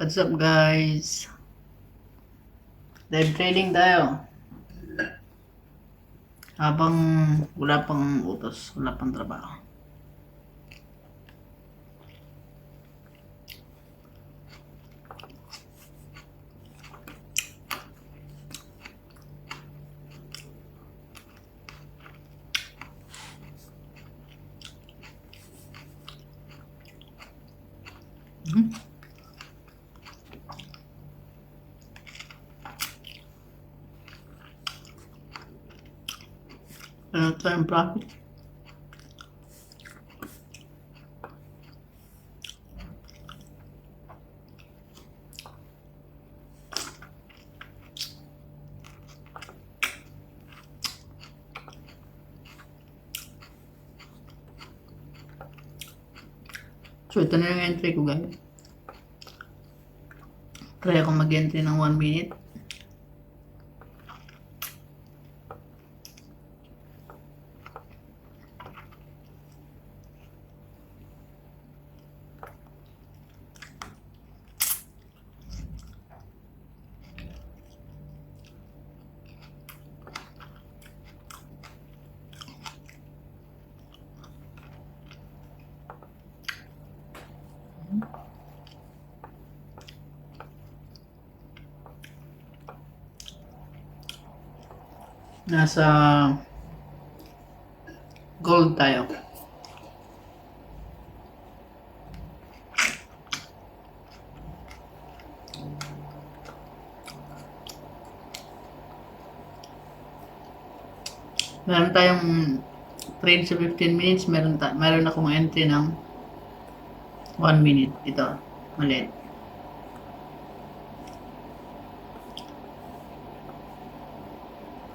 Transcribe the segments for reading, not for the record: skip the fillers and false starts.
What's up guys? Live trading tayo. Habang wala pang utos, wala pang trabaho. Ano tayong profit? So ito na yung entry ko guys. Try ako mag-entry ng 1 minute. Nasa gold tayo. Meron tayong trade sa 15 minutes. Meron akong entry ng 1 minute. Ito, maliit.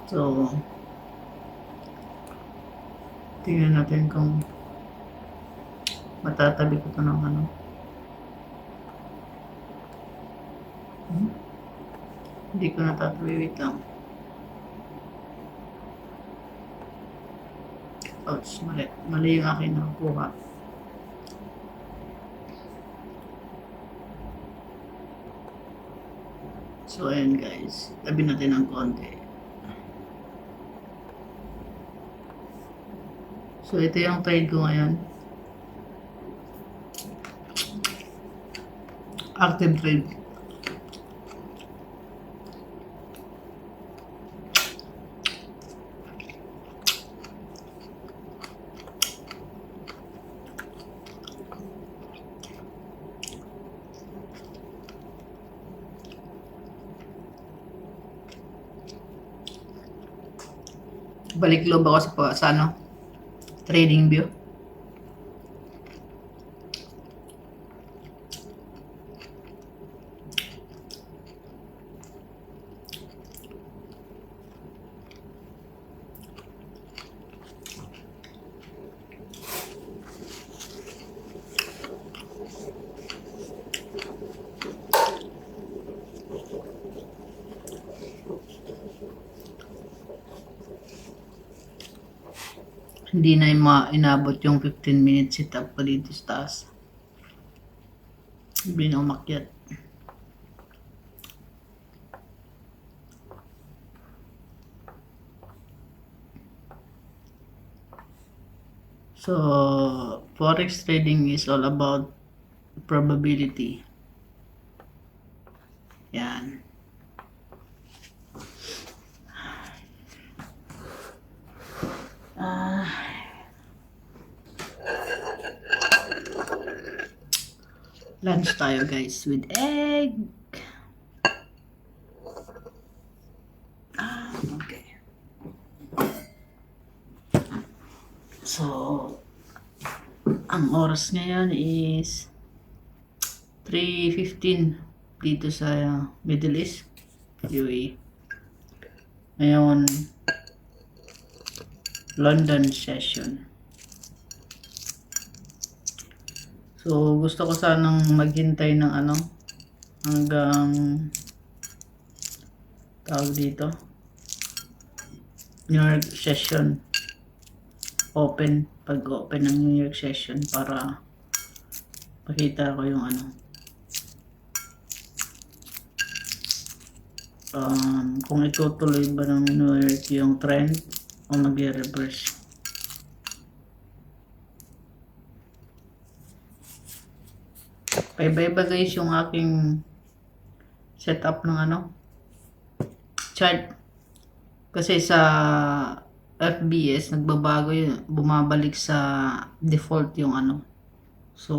So, tingnan natin kung matatabi ko ito ng ano. Hindi ko natatabi. Wait lang. Ouch, mali. Mali yung akin nakukuha. So, ayan guys. Tabi natin ng konti. So, ito yung trade ko ngayon. Active trade. Balik loob ako sa ano? Trading view. Hindi na inabot yung 15 minutes setup ko dito sa taas. Hindi na umakyat. So, forex trading is all about probability. Yan. Lunch tayo guys with egg. Okay. So, ang oras ngayon is 3:15 dito sa Middle East, UAE. Ngayon, London session. So, gusto ko sanang maghintay ng ano, hanggang tawag dito, New York session open, pag-open ng New York session para makita ko yung ano, kung itutuloy ba ng New York yung trend o mag-reverse. Paiba-iba guys yung aking setup ng chart. Kasi sa FBS, nagbabago yun. Bumabalik sa default yung So,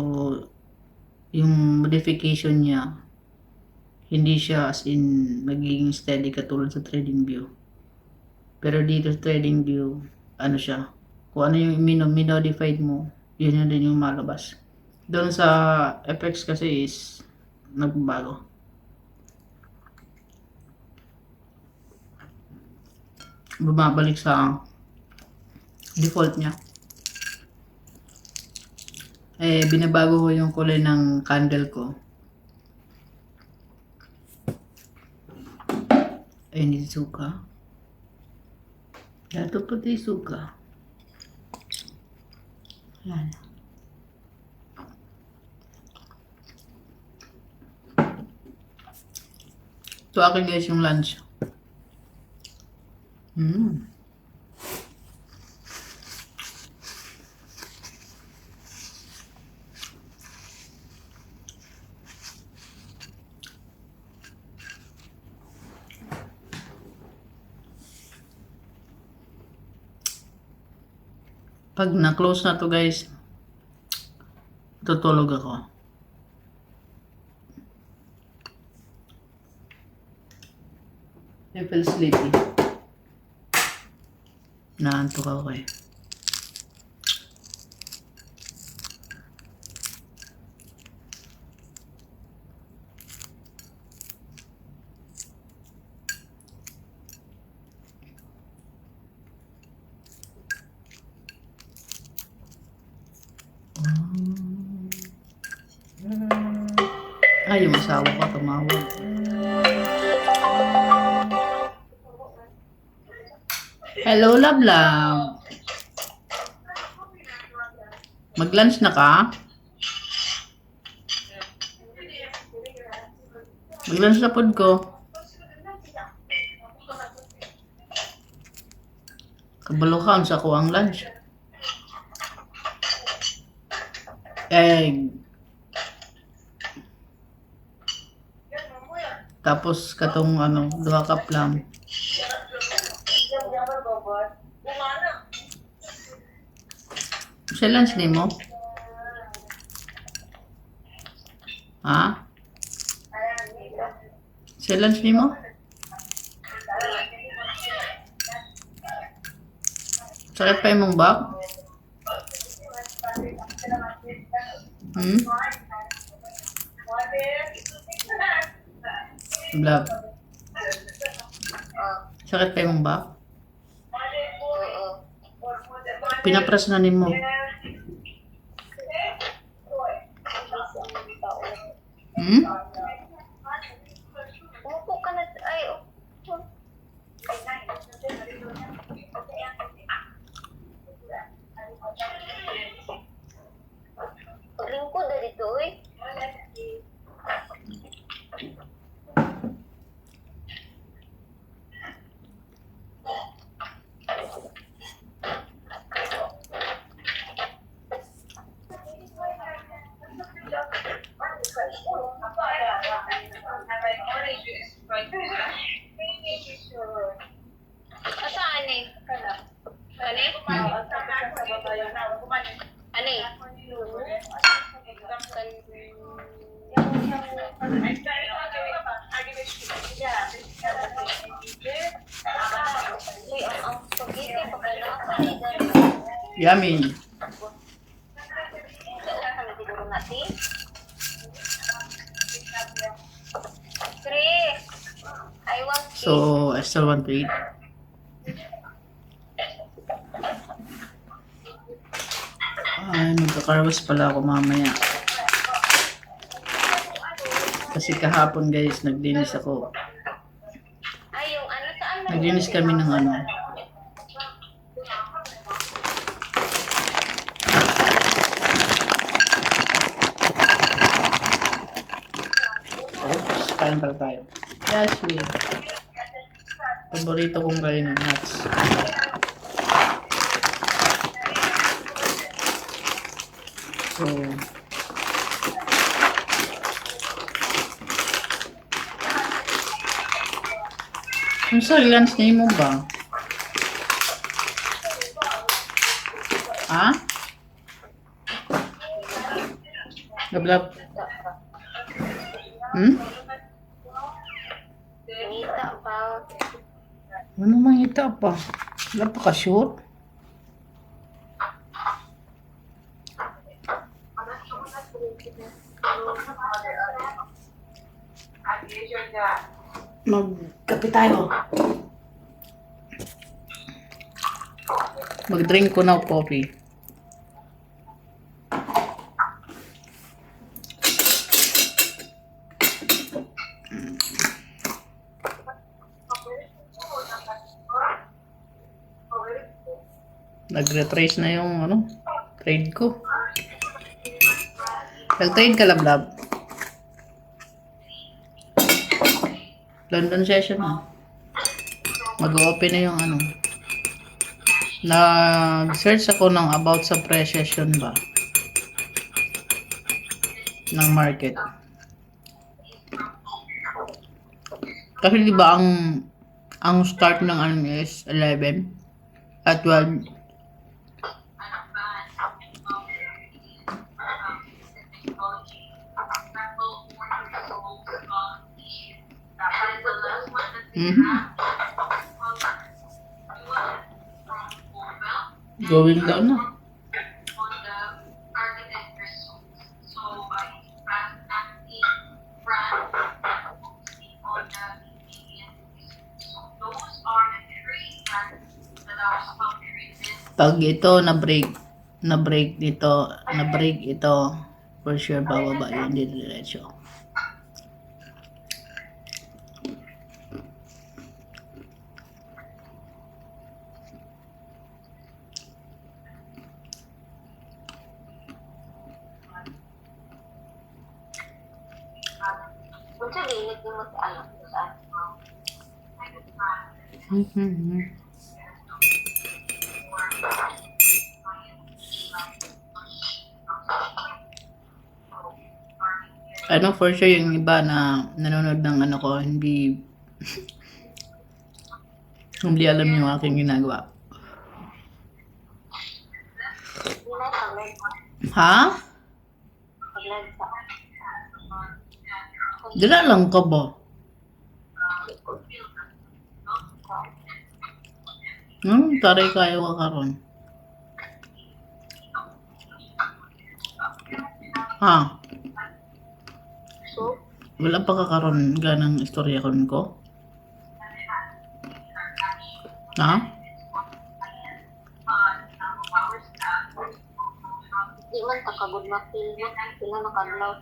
yung modification niya, hindi siya as in magiging steady katulad sa TradingView. Pero dito sa TradingView, siya. Kung ano yung minodified mo, yun din yung malabas. Doon sa FX kasi is nagbago. Bumabalik sa default niya. Binabago ko yung kulay ng candle ko. Hindi suka. Dato pati suka. Yan. So, akin guys yung lunch. Pag na-close na to guys, tutulog ako. I feel sleepy. Naantok ako eh. Yung asawa ko tumawag. Hello, love. Mag-lunch na ka? Mag-lunch na pod ko. Kabalukan sa ko ang lunch. Egg. Tapos katong 2 cup lang. Sa lunch ni mo? Ha? Sa lunch ni mo? Sakit pa yung mong bag? Vlog. Sakit pa yung bag? Pinapras na ni mo. Upo ka na. Ay, paglingkod na dito eh. Asaan eh? Ano eh? Ano eh? Yummy. So, I still want to eat. Magkakarwas pala ako mamaya. Kasi kahapon guys, naglinis ako. Naglinis kami ng Oops, kain pala tayo. Yes, we. Paborito kong kainin nuts. So, yung sa lunch na mo ba? Ha? Gablab. Hmm? Nita pa. Ano mangita pa? Wala pa ka sure? Magkape tayo. Mag-drink ko na coffee. Nag-retrace na yung ano, trade ko. Nag-trade ka, Lablab. London session na. Mag-open na yung ano. Nag-search ako ng about sa pre-session ba ng market. Kasi di ba ang start ng ano is 11 at 12. Going down na. Pag ito na-break ito, for sure bababa yun din diretso. Kung sa limit mo sa alam ko sa Ano for sure yung iba na nanonood ng ano ko, hindi alam yung aking ginagawa. Ha? Dila lang ka ba? Taray kayo ka karon. Ha? So, Wala pa ka karon ganang istorya kon ko? Ha? di man takagod mapil mo. Sila nakadlaw.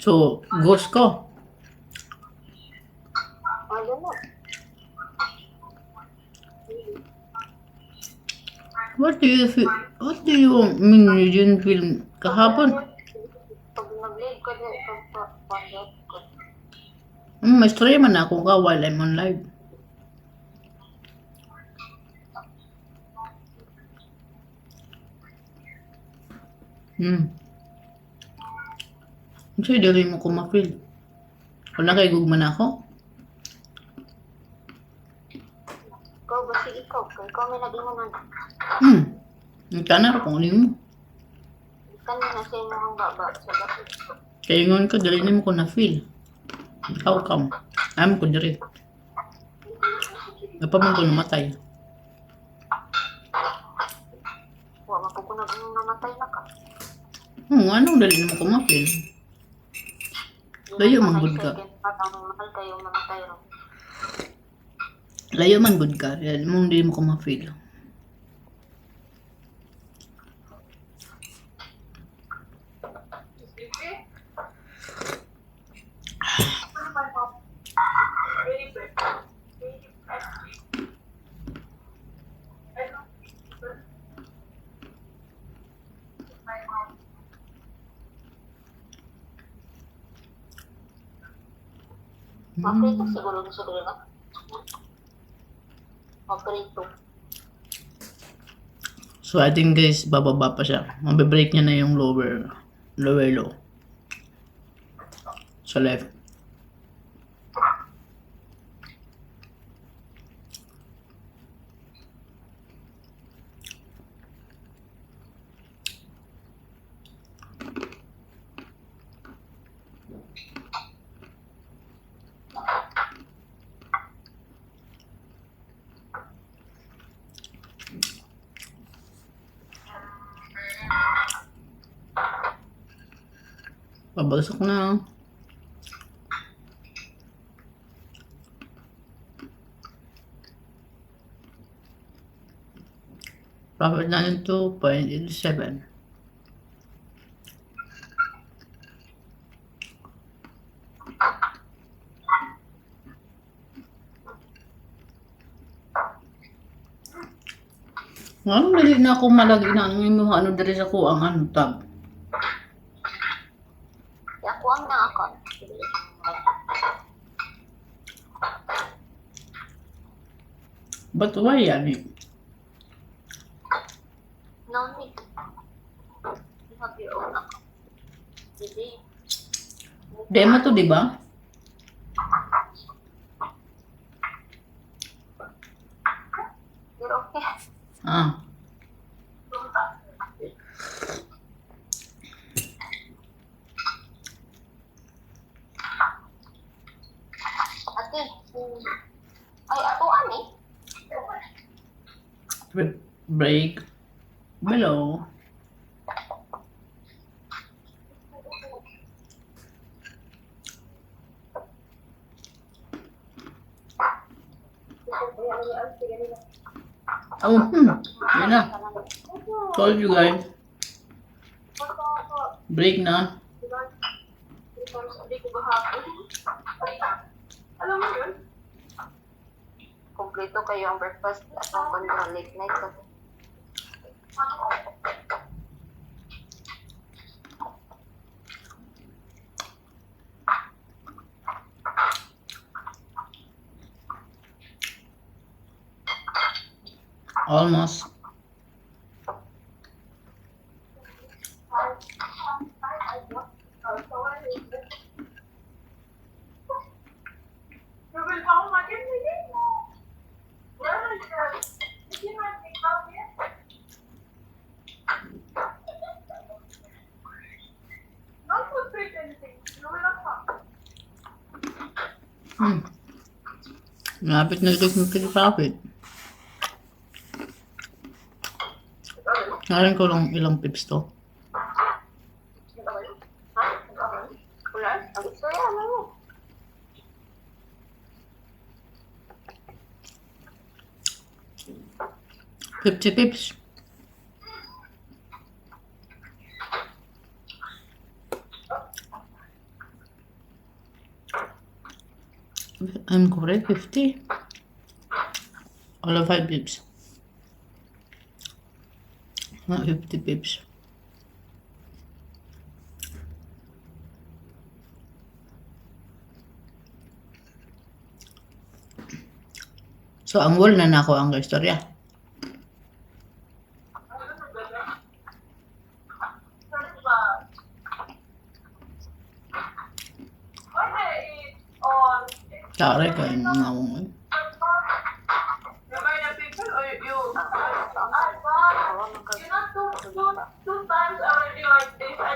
So, ghost ko. Ano mo? What do you mean you didn't feel kahapon? Pag nag-live ka na, pag-pandot ko. May story man ako ka while I'm on live. Kasi dili mo ko ma-feel. Wala kay gugman ako. Ikaw, basi ikaw. Kaya ikaw may naging mo na. Nagkana kung ano mo. Ikan na sa imo ang baba. Sa gabi. Kaya ngon ko, dali mo ko na-feel. Ikaw kam. Alam ko diri. Napaman ko namatay. Huwag mapukunag ang namatay na ka. Anong dali mo ko ma-feel? Layo man good ka. Mahal kayo mamatay ro. Layo man good ka. Mong di mo ko ma-feel. Maprito siguro gusto ko na. Maprito. So, I think guys, bababa pa siya. Mabe-break niya na yung lower low. Sa left. Pabagsak na. Profit natin 2.87. Ano, dali na ako malagi na yung ano dali sa ko ang ano tab. Kaya ako ang account. But why yan eh? No need. You have your own account. Hindi. Demo to, di ba? You're okay. Ah. Ate, ay atuan eh. Break below. Oh, yun na. Told you guys. Break na. Alam mo yun? Kompleto kayo ang breakfast at ang kontra late night kasi. Almost. Malapit na ito yung pinapapit. Narin ko lang ilang pips to. Wala? Ang gusto yan, ano? $50. I'm correct, 50. All of 5 pips. Not 50 pips. So, ang wall na nako ang istorya. Sorry kayo mga mga.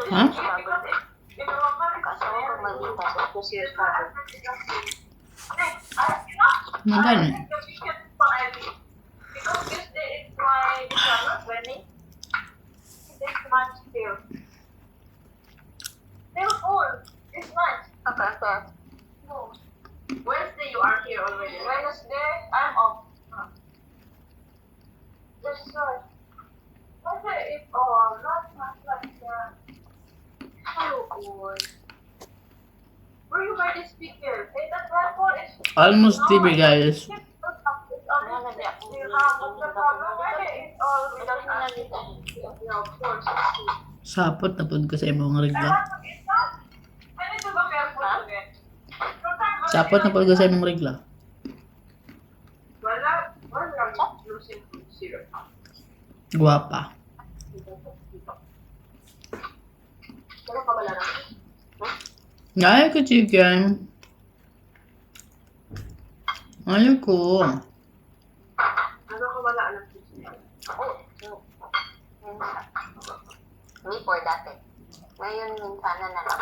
Huh? Kasawa ko malita sa kusir ka. Magano? Okay. Wednesday you are here already. Wednesday I'm off. Yes, sir. Okay, if not much like that. Hello, boy. Where you buy this speaker? Hey, that phone is. Almost TV guys. Sapot na pud ko sa imong regla. Sapot na pag sa mong regla. Wala losing food syrup. Guwapa. Ano ka wala na? Ayaw ko chicken. Ayaw ko. Ano ka wala ng food syrup? Before dati. Ngayon, minsan na lang.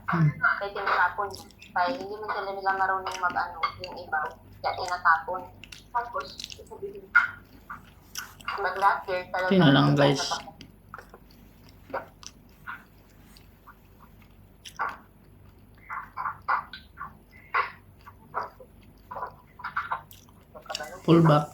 Hmm. Kaya tinatapon. Kaya hindi man sila nila marunong mag-ano, yung iba. Kaya tinatapon. Tapos, sabihin, But last year, talaga. Tingnan lang, guys. Pull back.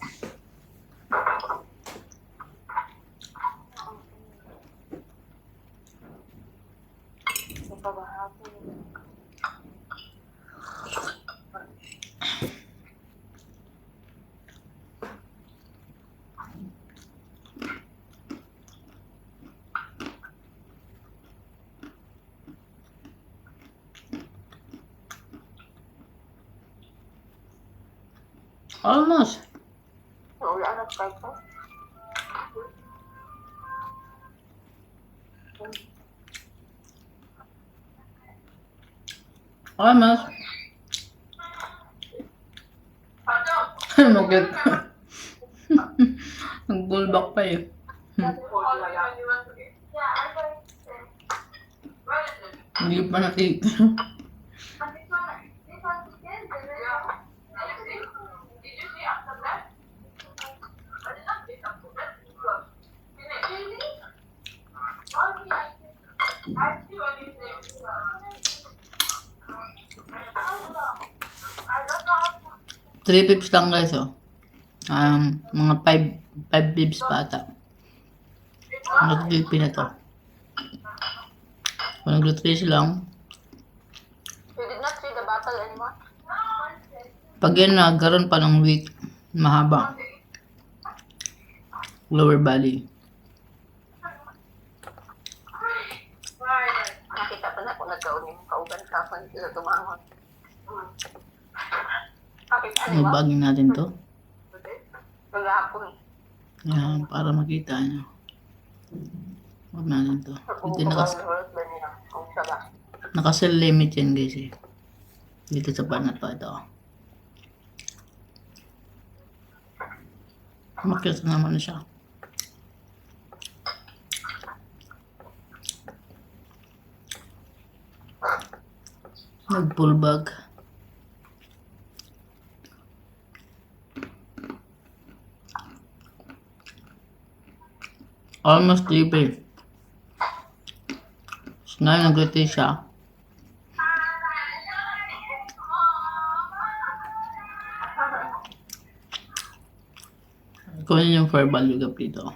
Almost. Wala na kahit pa. Almost. Nugget. Nag-pull back pa eh. Hindi pa nakita. Three pips lang guys oh. Mga 5 pips pa ata. Nag-GP na to. Kung nag-trace lang, You did not see the battle anymore? pag yan nagkaroon pa ng week, mahaba. Lower body. Nakita pa na kung nagkaon yung kauban ka kung sila tumangon. Bakit ano ba? Ibagin natin to. Maghapon. Yan, para makita nyo. Huwag natin to. Dito naka-sell limit yan guys eh. Dito sa part na to. Ito. Makyat naman na siya. Nag-pull back. Almost 3 pay. Ngayon nag-retake siya. Kunin yung fair value gap dito.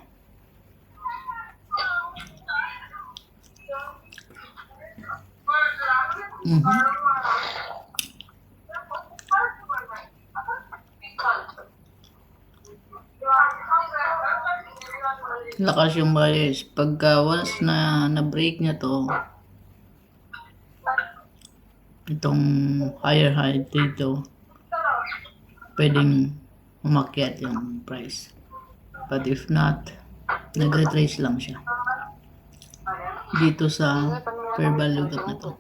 Lakas yung bias. Pagka once na na-break niya to, itong higher height dito, pwedeng umakyat yung price. But if not, nag-retrace lang siya. Dito sa fair value gap na to.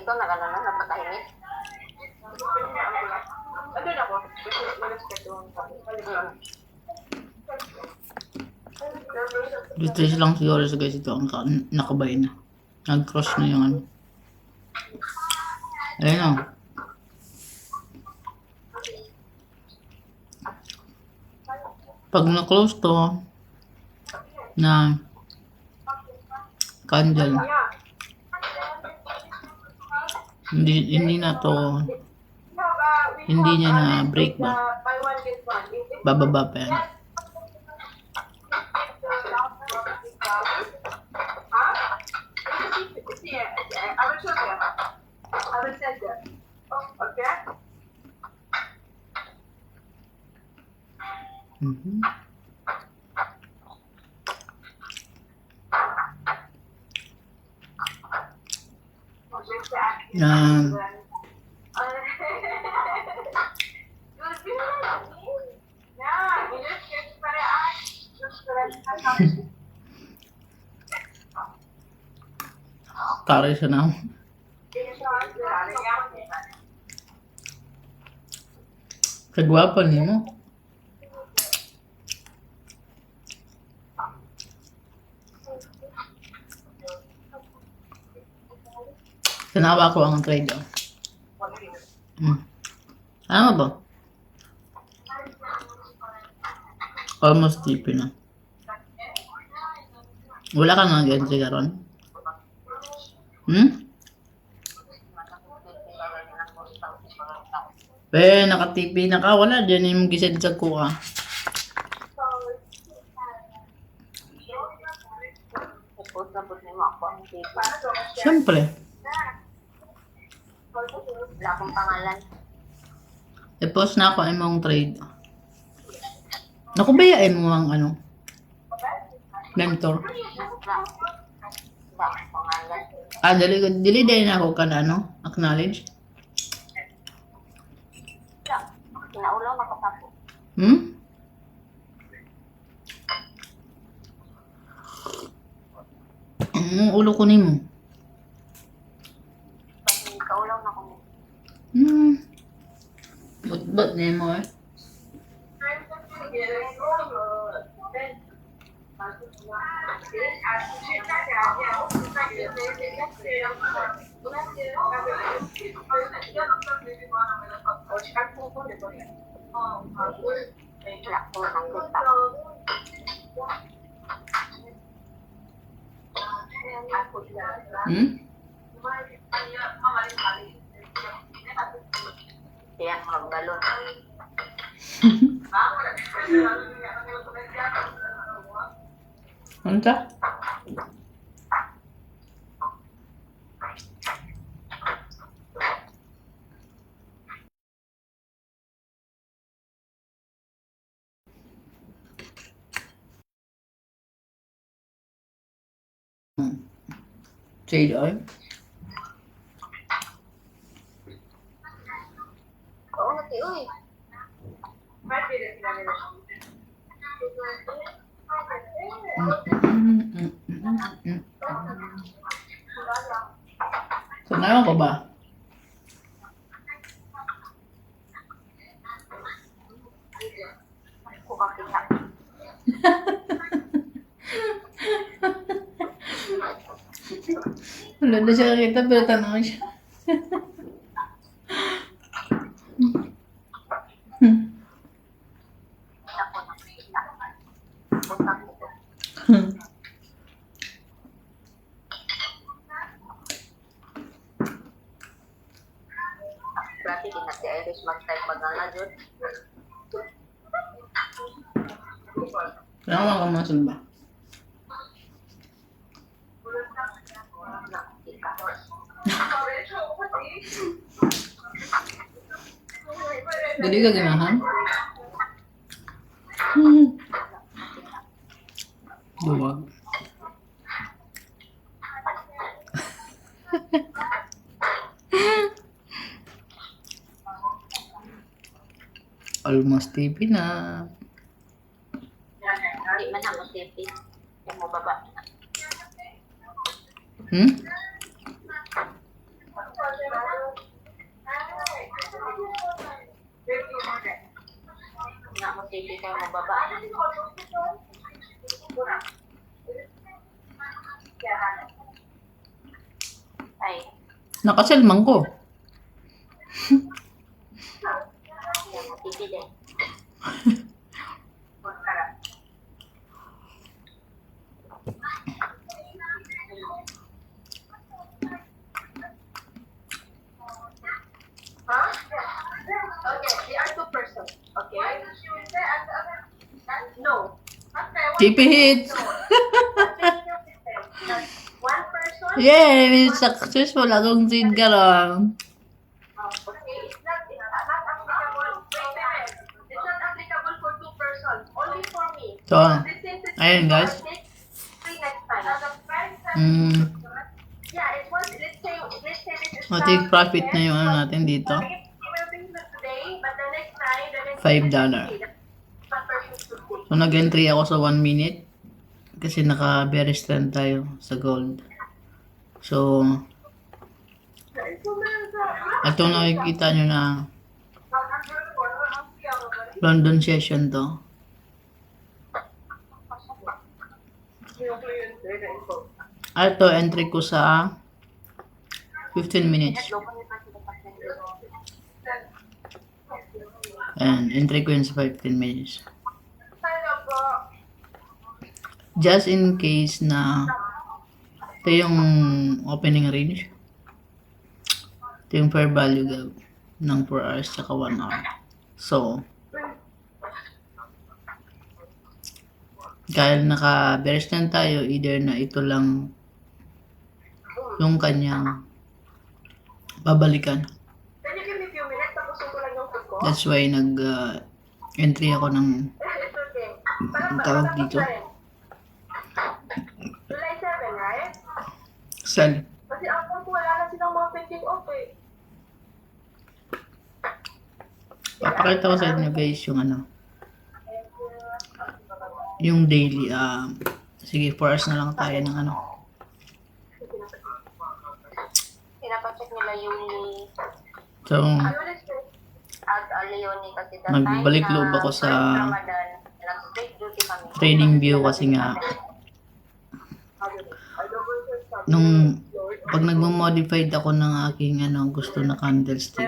Ikaw nagano na, napatahimik. ano na ako? Mag-respect yung Retrace lang siguro sa guys ito ang nakabay na. Nag-cross na yung ano. Ayun o. Pag na-close to na candle, hindi na to, hindi niya na break ba? buy one get one. Bababa pa yan. I will show you. I will send you. Okay? Mhm. Na You'll be ready. Yeah, you just get parehas. Just ready. tari siya na. Kagwapan niyo mo. Tanawa ko ang trade. Ano ba? Almost deep na. Wala ka nga ganyan sigaron? Naka-TV na ka. Wala dyan yung gised sa kuha. Suppose na po mo ako ang paper. Siyempre. Wala akong pangalan. I-post na ako ang mong trade. Nakubayain mo ang ano? Mentor. Wala akong pangalan. Dili din ako ka na ano? Acknowledge? Kinaulaw makatapo. Ang ulo ko nimo. Kasi kaulaw na kung But nimo eh. wala ko nang kita. Kaya magbalon. Anta? Shade oil? Oo, nati, uy. Sanayan ko ba? Ako kakita. Wala na siya nakita pero tanaw siya. Ako nakita. Punta ko. Grabe, di na si Iris mag-type mag-nga dyan. Kaya ka muscle ba? Dili ka ganahan? Duwag. Almost TV na. Hindi man ako safety. Yung mababa. Nga mo safety kayo mababa. Ay, Nakaselman ko. yan mo safety din. Okay, they are two persons. Okay. No. TP hits! One person. Yay! Successful akong seed ka lang. Okay, it's not applicable. Wait a minute. It's not applicable for two persons. Only for me. So, ayun guys. Free next time. Mm, Yeah, it was. Let's say this is take profit na yung ano natin dito. Today, but the next time, the next $5. So, nag-entry ako sa 1 minute. Kasi naka-bearish trend tayo sa gold. So, ito nakikita nyo na London session to. Ito, entry ko sa 15 minutes. And entry ko yun sa 15 minutes. Just in case na ito yung opening range. Ito yung fair value gap ng 4 hours tsaka 1 hour. So, dahil naka-bearish trend tayo, either na ito lang yung kanyang babalikan. Can you give me a few minutes? Tapusin ko lang yung food ko. That's why nag-entry ako ng It's okay. ang tawag dito. July 7, right? Sell. Kasi ako wala na silang mga pending off eh. Papakita ko sa inyo guys yung ano. Yung daily. Sige, 4 hours na lang tayo ng ano. Pinapacheck nila yung So, at Leonie kasi that Nagbalik time loob na ako sa Ramadan, nag-straight duty kami. trading view kasi nga nung pag nagmo-modified ako ng aking ano gusto na candlestick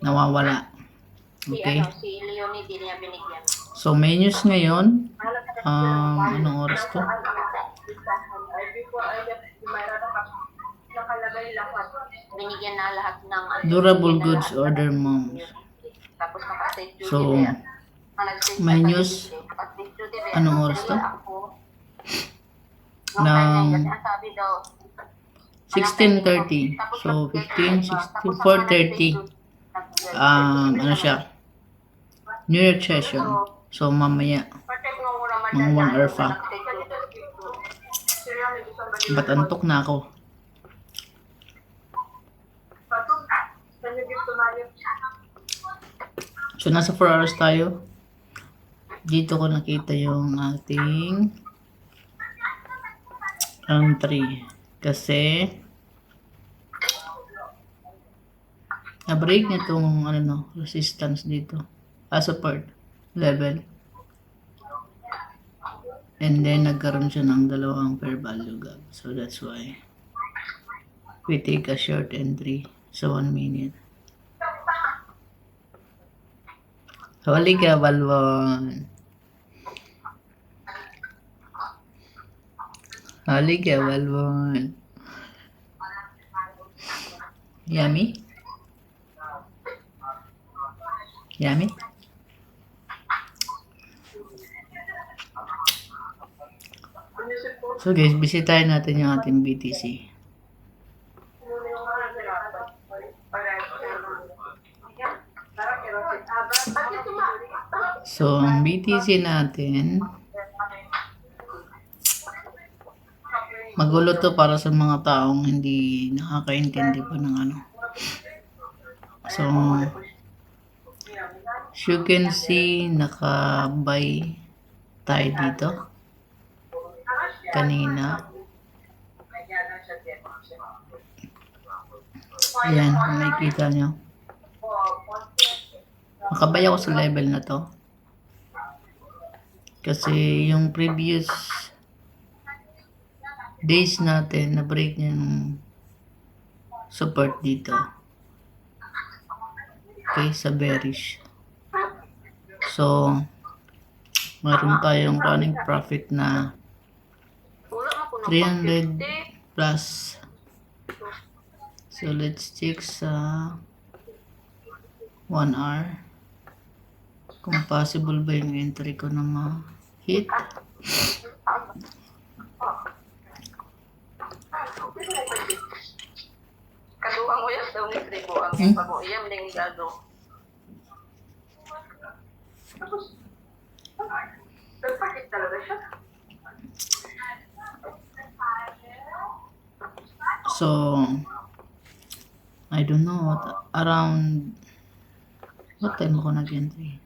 nawawala. Okay? Si Leonie din niya binigyan. So may news ngayon. Anong oras to? Nakalagay lahat. Binigyan na lahat ng Durable goods order moms. tapos naka-straight duty So, din. Ang nag-straight may sa news. duty, naka-straight duty din. Anong oras to? Ako, Ng kasi ang sabi daw 16:30. So 15, 16, 4:30. Ano siya? New Year session. So mamaya mga 1 hour pa. Ba't antok na ako? So nasa 4 hours tayo. Dito ko nakita yung ating entry. Kasi na-break niya itong ano, no, resistance dito. Support level. And then nagkaroon siya ng dalawang fair value gap. So that's why we take a short entry sa 1 minute. Huli ka, Balbon. Huli ka, Balbon. Yummy? Yummy? So guys, bisitahin natin yung ating BTC. So, ang BTC natin, magulo to para sa mga taong hindi nakakaintindi pa ng ano. So, as you can see, naka-buy tayo dito. Kanina. Ayan, kung makikita nyo. Nakabay ako sa level na to. Kasi yung previous days natin, na-break niya yung support dito. Okay, sa bearish. So, meron tayong running profit na 300 plus. So, let's check sa 1 hour. Kung possible ba yung entry ko na ma-hit. Kaduang uyas daw ni Tribo ang pag-uyam ng gado. Nagpakit talaga siya. So, I don't know, around, what time ako nag-entry?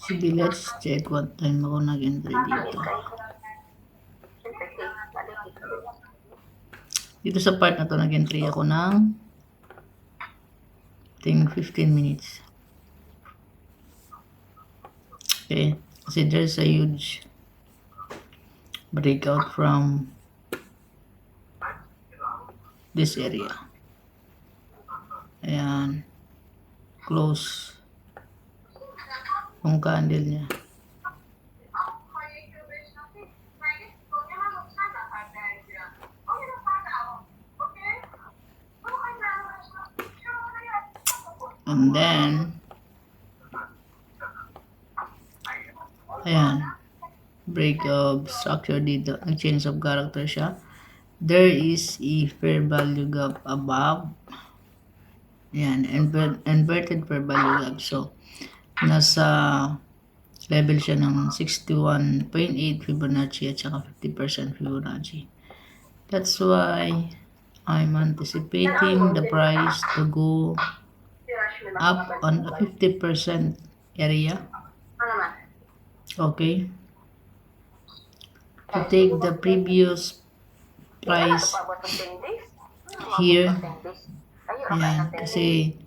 Sige, let's check what time ako nag-entry dito. Siyempre, balik ikaw. Dito sa part na to, nag-entry ako ng 15 minutes. Okay, kasi there's a huge breakout from this area. Ayan, close yung candle niya. And then, ayan, break of structure dito. Nag-change of character siya. There is a fair value gap above. Ayan, inverted fair value gap. So, nasa level siya ng 61.8 Fibonacci at saka 50% Fibonacci. That's why I'm anticipating the price to go up on a 50% area. Ano naman? Okay. To take the previous price Paabot ng 10 days? here. 10 days. Ayun, Ayan, kasi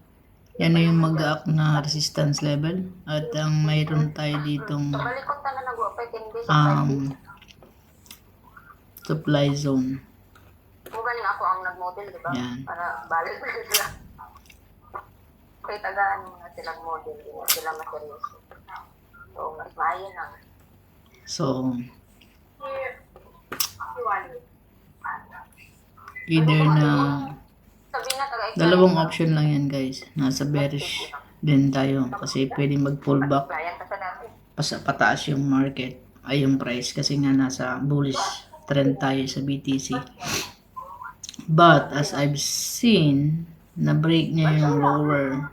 yan na yung mag-act na resistance level. At ang mayroon tayo ditong Balikot na nag-wapay 10 days. Of supply zone. galing ako ang nag-model, di ba? Yan. Para balik na sila. Kaya tagaan mo na silang model. Hindi na sila maseryoso. So, mas maayon lang. So, either na Sabihin na taga-explain. dalawang option lang yan guys. Nasa bearish din tayo kasi pwede mag-pull back Client ka sa dati. pataas yung market ay yung price kasi nga nasa bullish trend tayo sa BTC. But as I've seen, na break niya yung lower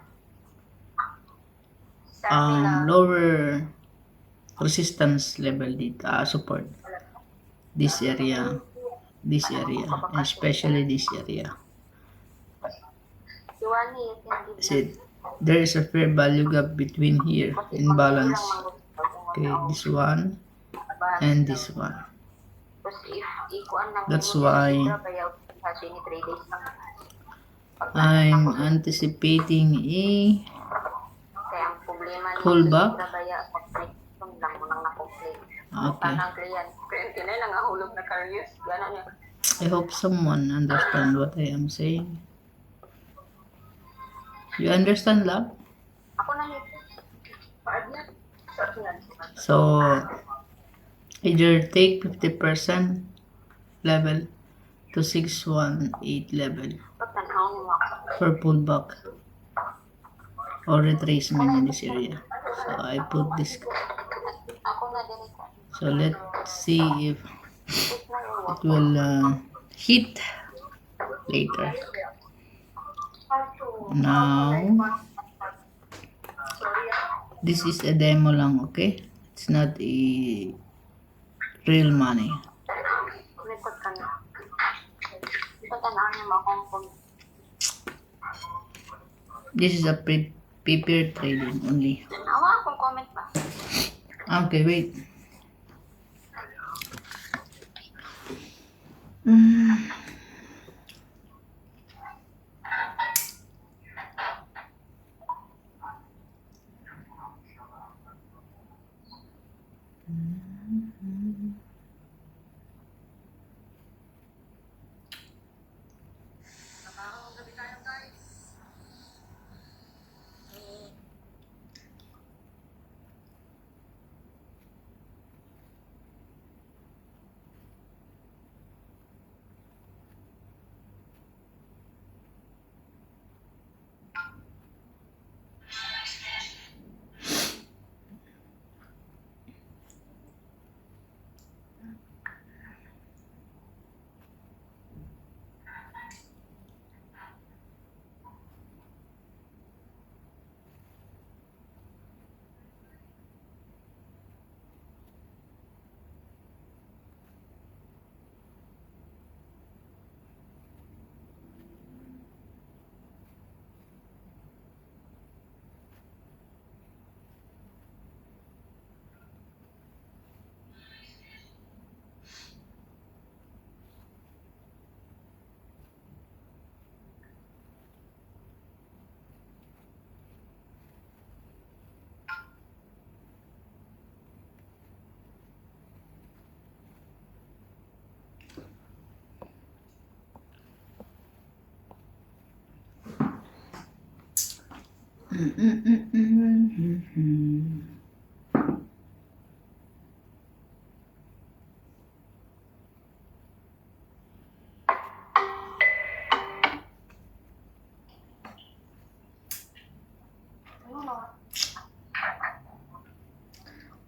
resistance level dito, support. This area, and especially this area. Iwani, hindi Kasi there is a fair value gap between here in balance. Okay, this one and this one. That's why I'm anticipating a pullback. Okay. I hope someone understand what I am saying. You understand, love? So, either take 50% level to 618 level for pullback or retracement in this area. So, I put this. So, let's see if it will hit later. Now, this is a demo lang, okay? It's not a real money. This is a paper trading only. Awa akong comment ba? Okay, wait.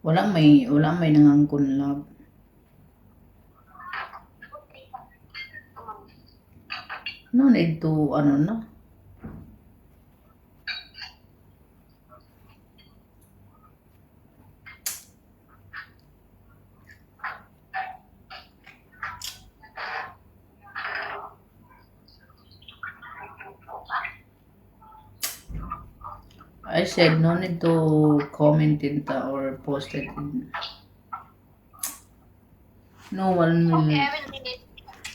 Wala may nangangkon love. No need to, ano na. I said no need to comment it or post it. No one will, Okay, I will delete.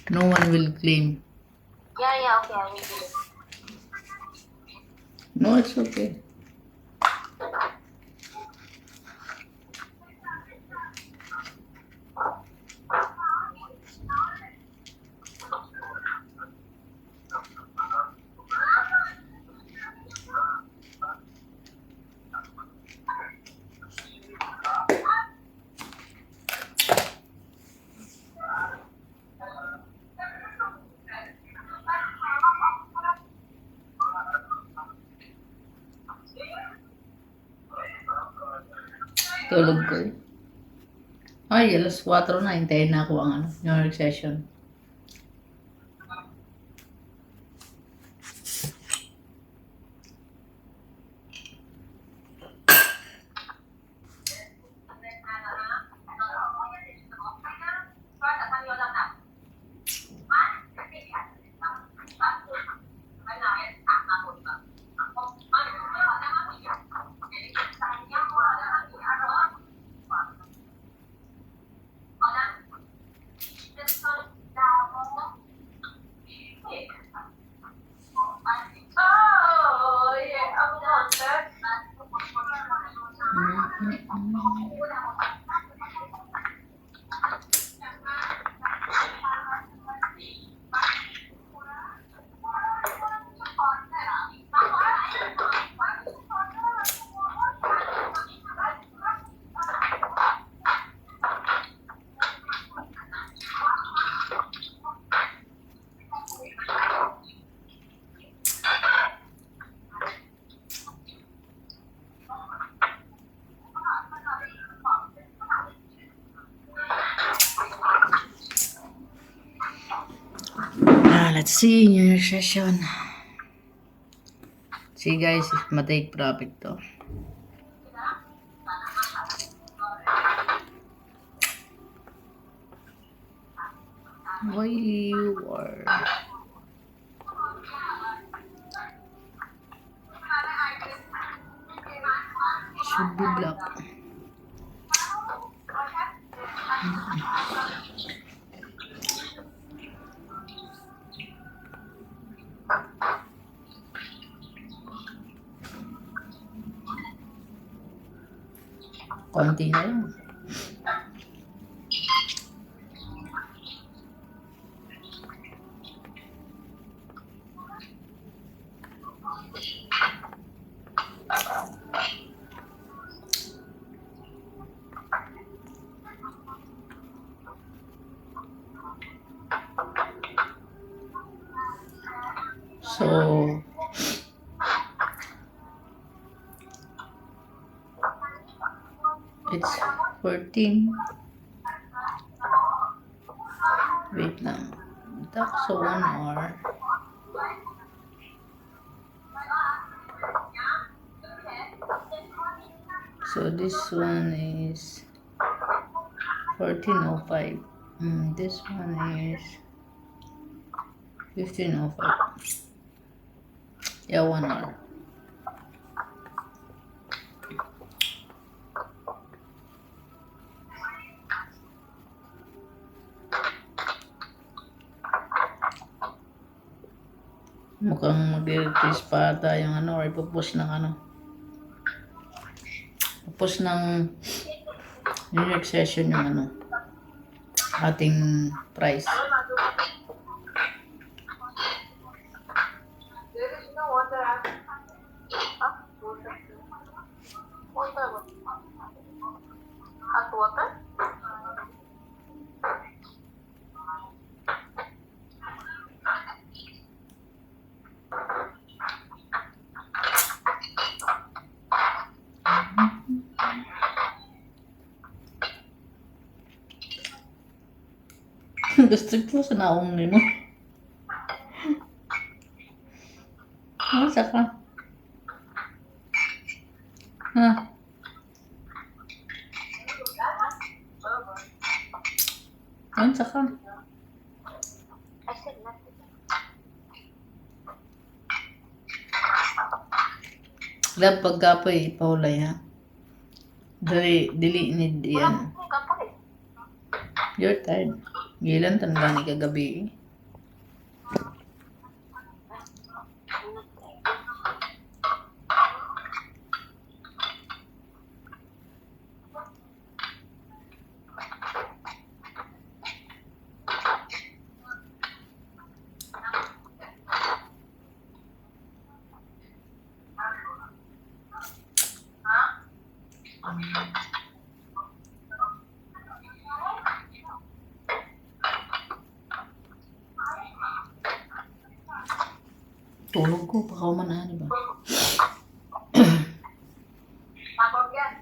no one will claim. Yeah, okay, I will delete. No, it's okay. Tulog ko eh. Ay, alas 4 na. Hintayin na ako ang yung session. Oh, yeah, I want that. Let's see New Year session. See guys, matake profit to. Why you are? Should be black. Konti na lang. So, it's 14. Wait lang. So 1 hour. So this one is 14:05. This one is 15:05. Yeah, 1 hour. Mukhang mag-release pa ata yung or ipopost ng post ng New York session yung ating price. There is no water. Huh? Nag-strict po sa naong ni mo. Masa ka? Ha? Masa ka? I said nothing. Lab pagkapoy, Paulay ha? Dili need yan. Wala ka pa eh. You're tired. Gilan tanda ni kagabi. Tulog ko, pakauman ba? Tapos yan.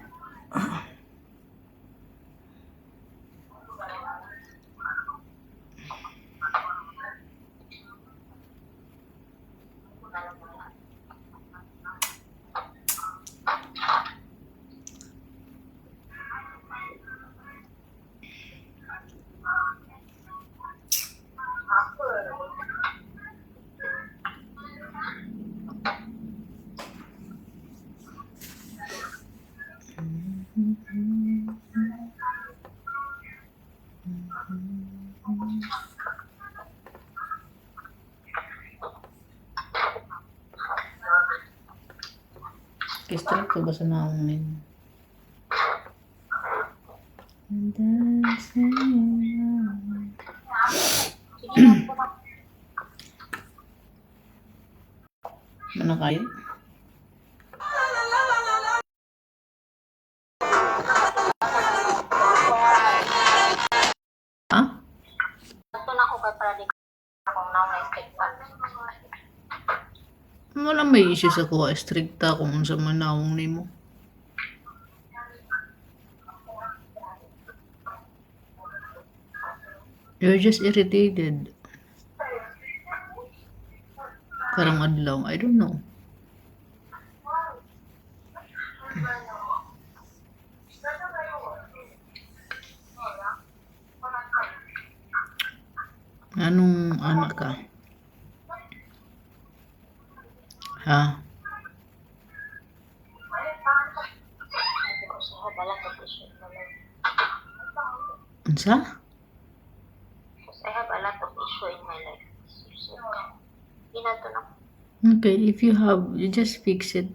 Kistrip ko ba sa naong ni mo? Mana kayo? Ha? Ito na ako kay para di akong now na-expectan. Wala may issue sa kuha. Stricta kung unsa man naong ni mo. You're just irritated. Karang adlaw. I don't know. Anong anak ka? Ha? Because I have a lot of issues in my life. Unsa? Because I have a lot of issue in my life. So, inato na. Okay, if you have, you just fix it.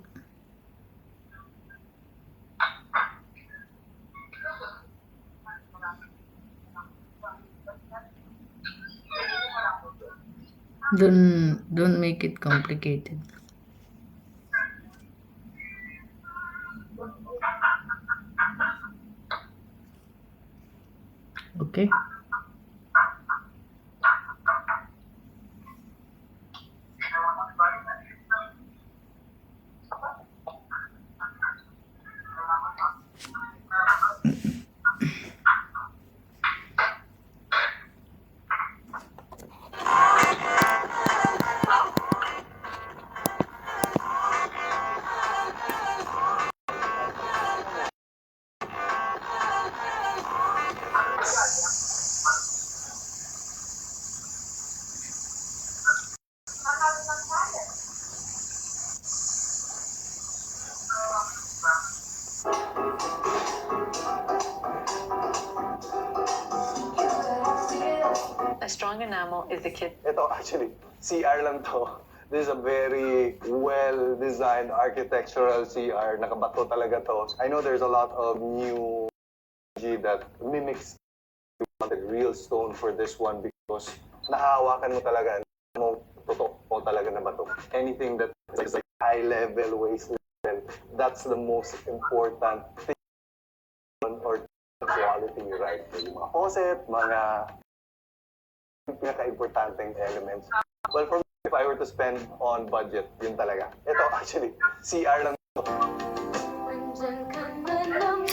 Don't make it complicated. Okay? A strong enamel is the kid. Ito actually, CR lang to. This is a very well-designed architectural CR. Nakabato talaga to. I know there's a lot of new technology that mimics the real stone for this one because nahahawakan mo talaga. Mo totoo talaga na bato. Anything that is like high level, waist level, that's the most important thing or quality, right? Yung mga faucet, mga pinaka-importanteng elements. Well, for me, if I were to spend on budget, yun talaga. Ito, actually, CR lang ito. Nandyan ka na naman,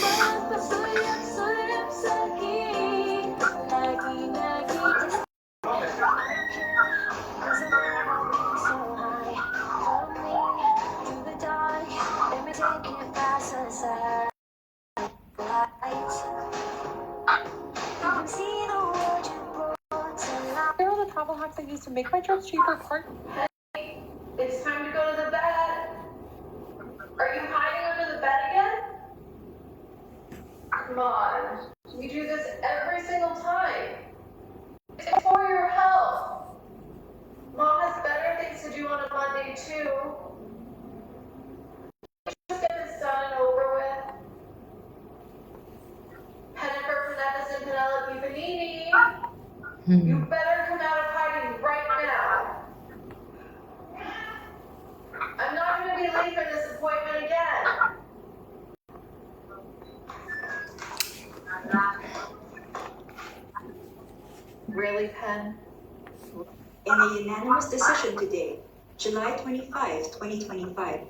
pasuyap-suyap sa'kin. Lagi-lagi I use to make my trips cheaper. It's time to go to the bed. Are you hiding under the bed again? Come on. We do this every single time. It's for your health. Mom has better things to do on a Monday, too. Just get this done and over with. Hennifer Fernandez and Penelope Benini, you better come out of hiding right now. I'm not going to be late for this appointment again. Really, Pen? In a unanimous decision today, July 25, 2025,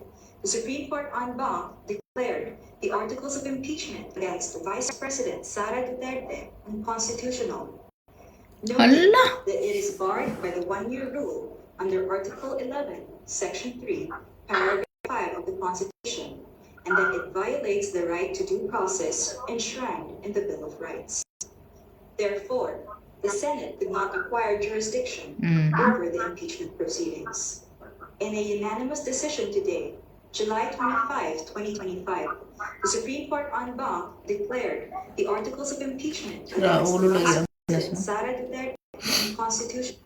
the Supreme Court en banc declared the articles of impeachment against Vice President Sara Duterte unconstitutional, noting Hala! that it is barred by the one-year rule under Article 11, Section 3, Paragraph 5 of the Constitution, and that it violates the right to due process enshrined in the Bill of Rights. Therefore, the Senate could not acquire jurisdiction over the impeachment proceedings. In a unanimous decision today, July 25, 2025, the Supreme Court en banc declared the articles of impeachment against ulo lang Vice yan. President Sara Duterte unconstitutional.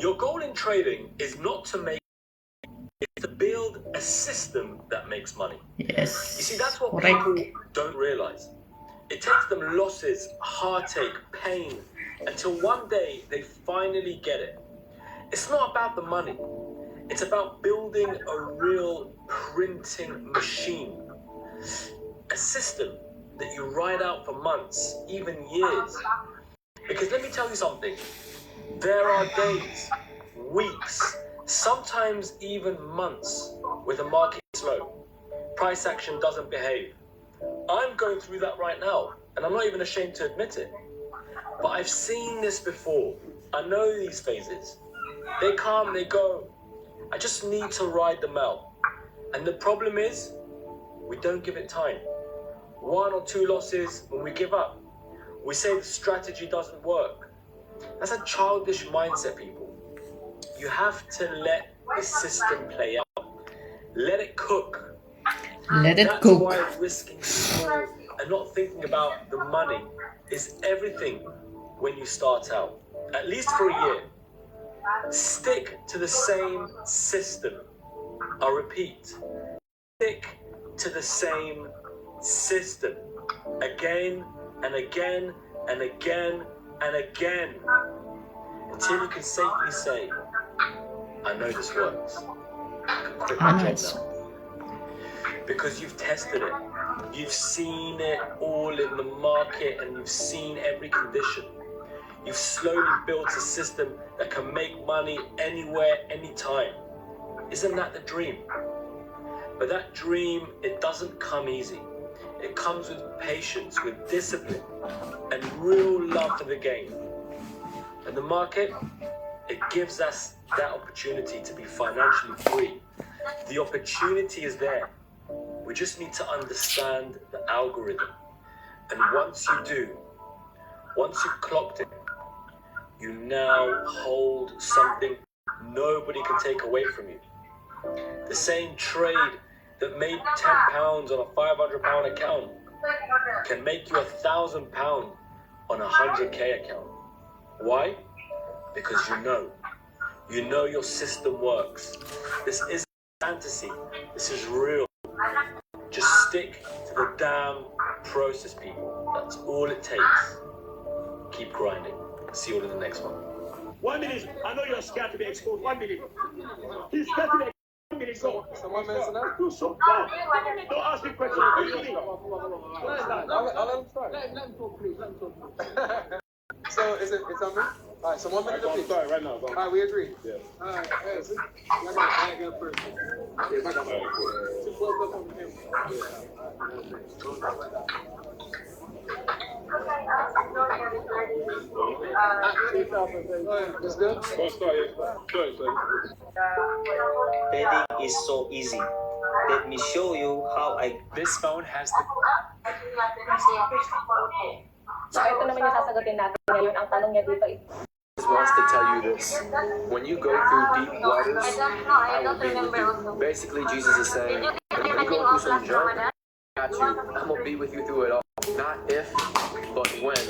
Your goal in trading is not to make, it's to build a system that makes money. Yes. You see, that's what Correct. people don't realize. It takes them losses, heartache, pain, until one day they finally get it. It's not about the money. It's about building a real printing machine. A system that you ride out for months, even years. Because let me tell you something. There are days, weeks, sometimes even months where the market is slow. Price action doesn't behave. I'm going through that right now, and I'm not even ashamed to admit it. But I've seen this before. I know these phases. They come, they go. I just need to ride them out. And the problem is, we don't give it time. 1 or 2 losses when we give up. We say the strategy doesn't work. That's a childish mindset, people. You have to let the system play out. Let it cook. Let it That's cook. why risking small and not thinking about the money is everything when you start out. At least for a year. Stick to the same system. I'll repeat. Stick to the same system. Again and again and again and again. Until you can safely say, I know this works. You can quit my job Nice. now. Because you've tested it. You've seen it all in the market and you've seen every condition. You've slowly built a system that can make money anywhere, anytime. Isn't that the dream? But that dream, it doesn't come easy. It comes with patience, with discipline, and real love for the game. And the market, it gives us that opportunity to be financially free. The opportunity is there. We just need to understand the algorithm. And once you do, once you've clocked it, you now hold something nobody can take away from you. The same trade that made £10 on a £500 account can make you £1,000 on a 100k account. Why? Because you know your system works. This isn't fantasy, this is real. Just stick to the damn process, people. That's all it takes. Keep grinding. See you all in the next one. 1 minute. I know you're scared to be exposed. 1 minute. He's scared to be exposed. 1 minute. Go. So 1 minute enough? Do so. Go. Don't ask me questions. What do you mean? I'll let him start. Let him talk, please. Let him talk. So it's on me? Alright, so 1 minute I'm apiece. sorry, right now. Alright, we agree. Yeah. Alright, hey, so I got first. Yeah, I got first. Just close up on the camera. That's good? Go start, yeah. Go ahead, Trading is so easy. Let me show you how I. This phone has the So, ito naman yung sasagutin natin ngayon. Ang tanong niya dito is, Jesus wants to tell you this. When you go through deep waters, I I will don't be with remember you. Basically, Jesus is saying, when you go through some junk, I got you. I'm gonna be with you through it all. Not if, but when.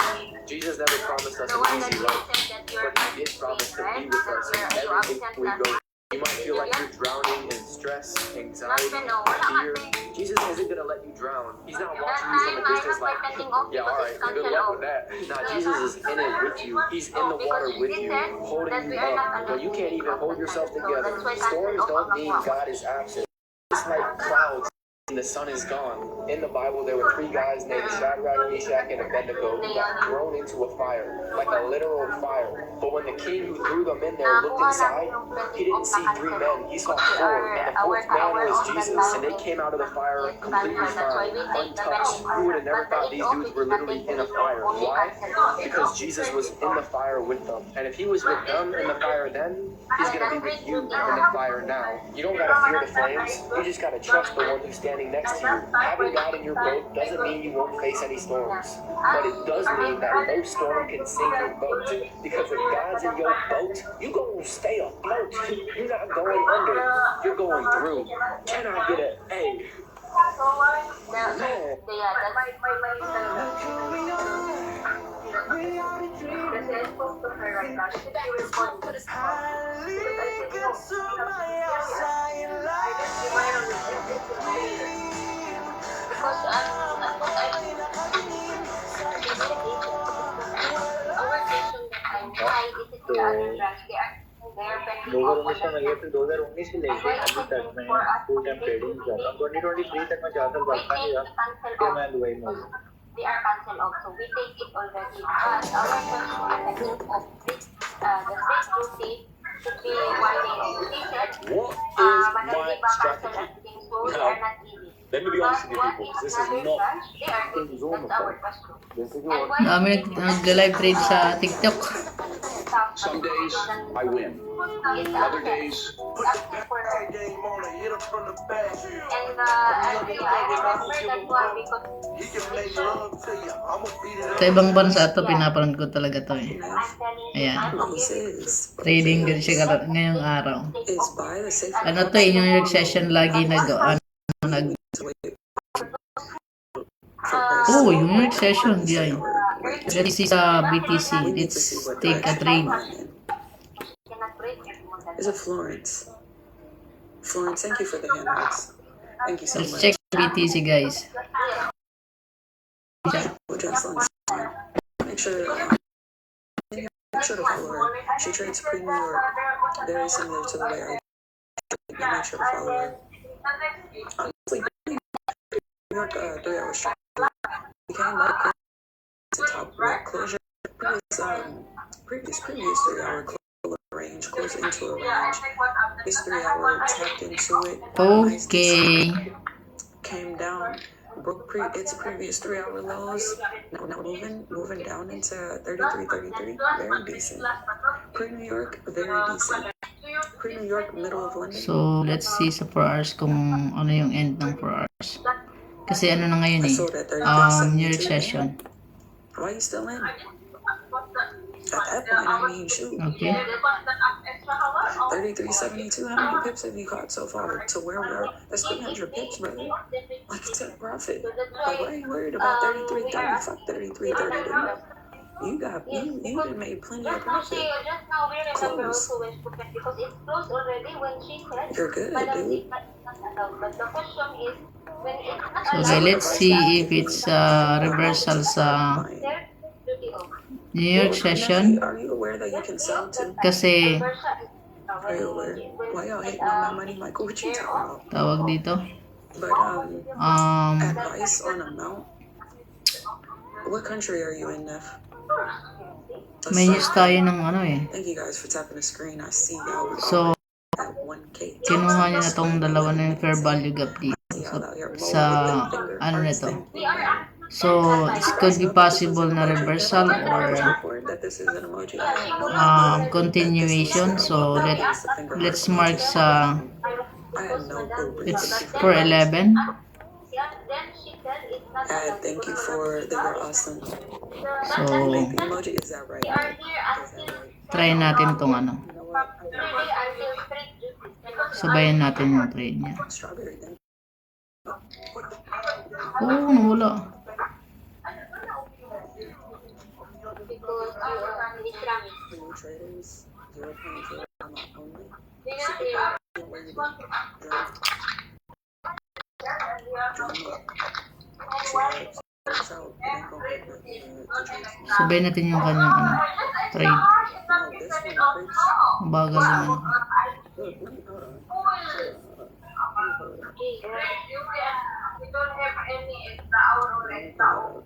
Jesus never promised us an easy life, but He did promise to be with us in everything we go through. You might feel like you're drowning in stress, anxiety, fear. Jesus isn't gonna let you drown. He's not watching you from a distance like, yeah, alright, good luck with that. Nah, Jesus is in it with you. He's in the water with you, holding you up. When you can't even hold yourself together, storms don't mean God is absent. It's like clouds and the sun is gone. In the Bible, there were 3 guys named Shadrach, Meshach, and Abednego who got thrown into a fire, like a literal fire. But when the king who threw them in there looked inside, he didn't see 3 men, he saw 4, and the 4th man was Jesus. And they came out of the fire completely fine, untouched. Who would have never thought these dudes were literally in a fire? Why? Because Jesus was in the fire with them. And if he was with them in the fire then, he's going to be with you in the fire now. You don't got to fear the flames, you just got to trust the one who's standing next to you. Having God in your boat doesn't mean you won't face any storms, but it does mean that no storm can sink your boat. Because if God's in your boat, you gonna stay afloat. You're not going under, you're going through. Can I get an A? Man. Kasi I spoke to her right now. She said she will call me. Because I said, no. I just remind her with everything. Because our station that time, why is it the other branch? They are there pending लोगों से मैं ये फिर 2019 से लेके अभी तक मैं फुल टाइम ट्रेडिंग कर रहा हूँ 2023 तक मैं 4 साल वर्क किया फिर मैं दुबई में they are cancelled off, so we take it already. But our question of this, the state duty should be 1 day. They said, What is my Madali ba cancel strategy? everything, so they are not easy. Let me be honest with you people, this is not They are busy. That's our question. And why Dami nag-live trade sa TikTok. Some days I win. Other days, Sa ibang bansa ito, pinapanood ko talaga to eh. Ayan. Trading din siya ngayong araw. Ano to eh, New York session lagi Oh, New York session, diyan. Let's see sa BTC. Let's take a trade. Is it Florence? Florence, thank you for the handouts. Thank you so Let's much. check BTC, guys. Make sure to follow her. She trades pre-New York, very similar to the way I trade. Make sure to follow her. Honestly, New York 3 hours straight. We came up to top right closure. Previous 3 hour range, close into a range. This 3 hour tapped into it. Okay. Came down, broke its previous 3 hour lows. Now moving down into 33.33. Very decent. Pre-New York, very decent. Pre-New York, middle of London. So, let's see sa 4 hours kung ano yung end ng 4 hours. Kasi ano na ngayon eh, New York session. Why are you still in? At that point, I mean, shoot. Okay. 33.72. How many pips have you caught so far? To where we are? That's 300 pips, brother. Like, it's a profit. Like, why are you worried about 33.30? Fuck 33.32. You done made plenty of profit. Close. because it's closed already when she said, You're good, Madam, dude. it's not allowed. But the question is, when it's not So, allowed, let's see if it's reversal sa their duty of New York session. Are you aware that you can sell too? Kasi, Are you aware? Why y'all hating on my money, Michael? What you talking about? tawag dito, But advice on amount. What country are you in, Neff? may news tayo ng ano eh. Thank you guys for tapping the screen. I see y'all. So, At 1K. kinuha niya na tong dalawa na yung fair value gap dito. Sa ano nito. So, this could be possible na reversal or That this is an emoji. continuation. So, let's mark sa I have no clue. it's for 11. yeah, then she said it's Ad, thank you for that. You're awesome. So, Like the emoji, is that right? Is that right? try natin tong ano. You know what? Sabayan natin yung trade niya. Strawberry, thank you. Oo, nawala. For new traders, 0.0 amount only. Where you go? Sabayan natin yung kanyang ano, trade. No, this one, bitch. Mabagal yung ano. Look, let me, hold on. We don't have any extra hour or extra hour.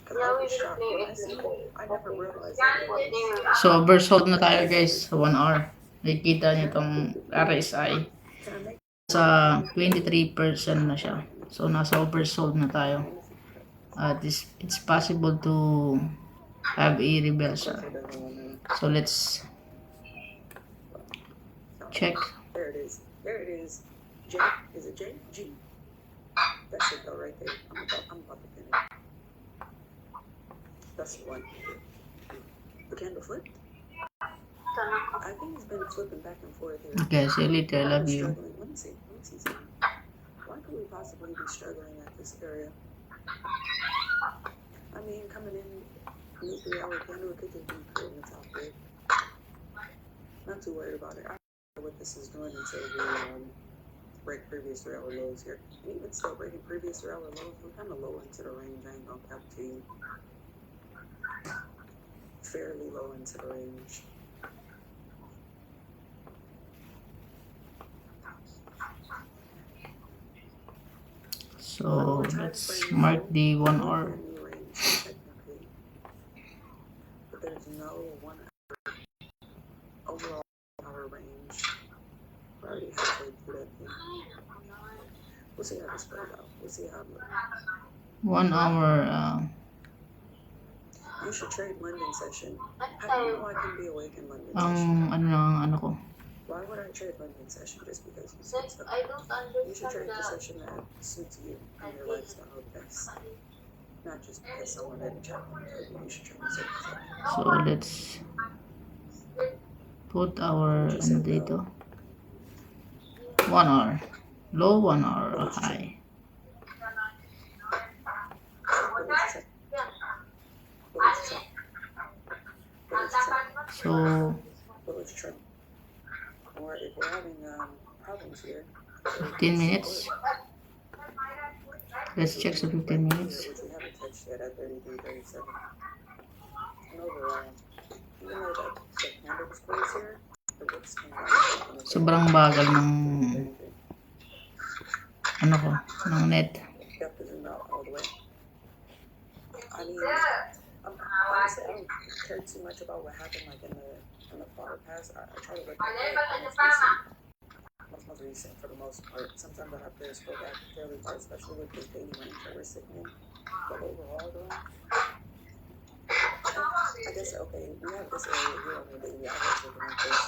Cause I was shocked when I see it. I never realized that it was. So, oversold na tayo guys sa 1 hour. Nakikita niyo itong RSI. Sa 23% na siya. So, nasa oversold na tayo. It's possible to have a reversal. So, let's check. There it is. There it is. J. Is it J? G. That should go right there. I'm about to pin it. That's one. The candle flipped? I think it's been flipping back and forth here. Okay, see you later. I love you. Let me see something. Why could we possibly be struggling at this area? I mean, coming in new 3-hour candle, it could just be put in the top there. Not too worried about it. I don't know what this is doing until we break previous 3-hour lows here. And even still breaking previous 3-hour lows, we're kind of low into the range. I ain't gonna cap to you. Fairly low into the range. So, let's mark the 1 hour. But there's no 1 hour overall hour range. We're already halfway through that thing. We'll see how this plays out. We'll see how it looks. 1 hour, You should trade London session. How do you know I can be awake in London ang session? ano ng ano ko. Why would I trade London session just because you said so? I don't You should trade the understand session that suits you and your lifestyle best. Not just because someone in the chat room told you you should trade a certain session. So, let's put our ano dito. 1 hour. Low, 1 hour, high. So, Bullish trend. Or if we're having problems here, 15 minutes. Let's check sa 15 minutes. which we haven't touched yet at 33.37. And overall, even though that the candle was close here, the wicks came down. Sobrang bagal ng ano ko, ng net. You have to zoom out all the way. I mean, honestly, I don't care too much about what happened like in the far past. I try to look at the most recent for the most part. Sometimes I have to scroll back fairly far, especially with this daily range that we're sitting in. But overall, though, I guess okay, we have this area here on the daily average looking at this,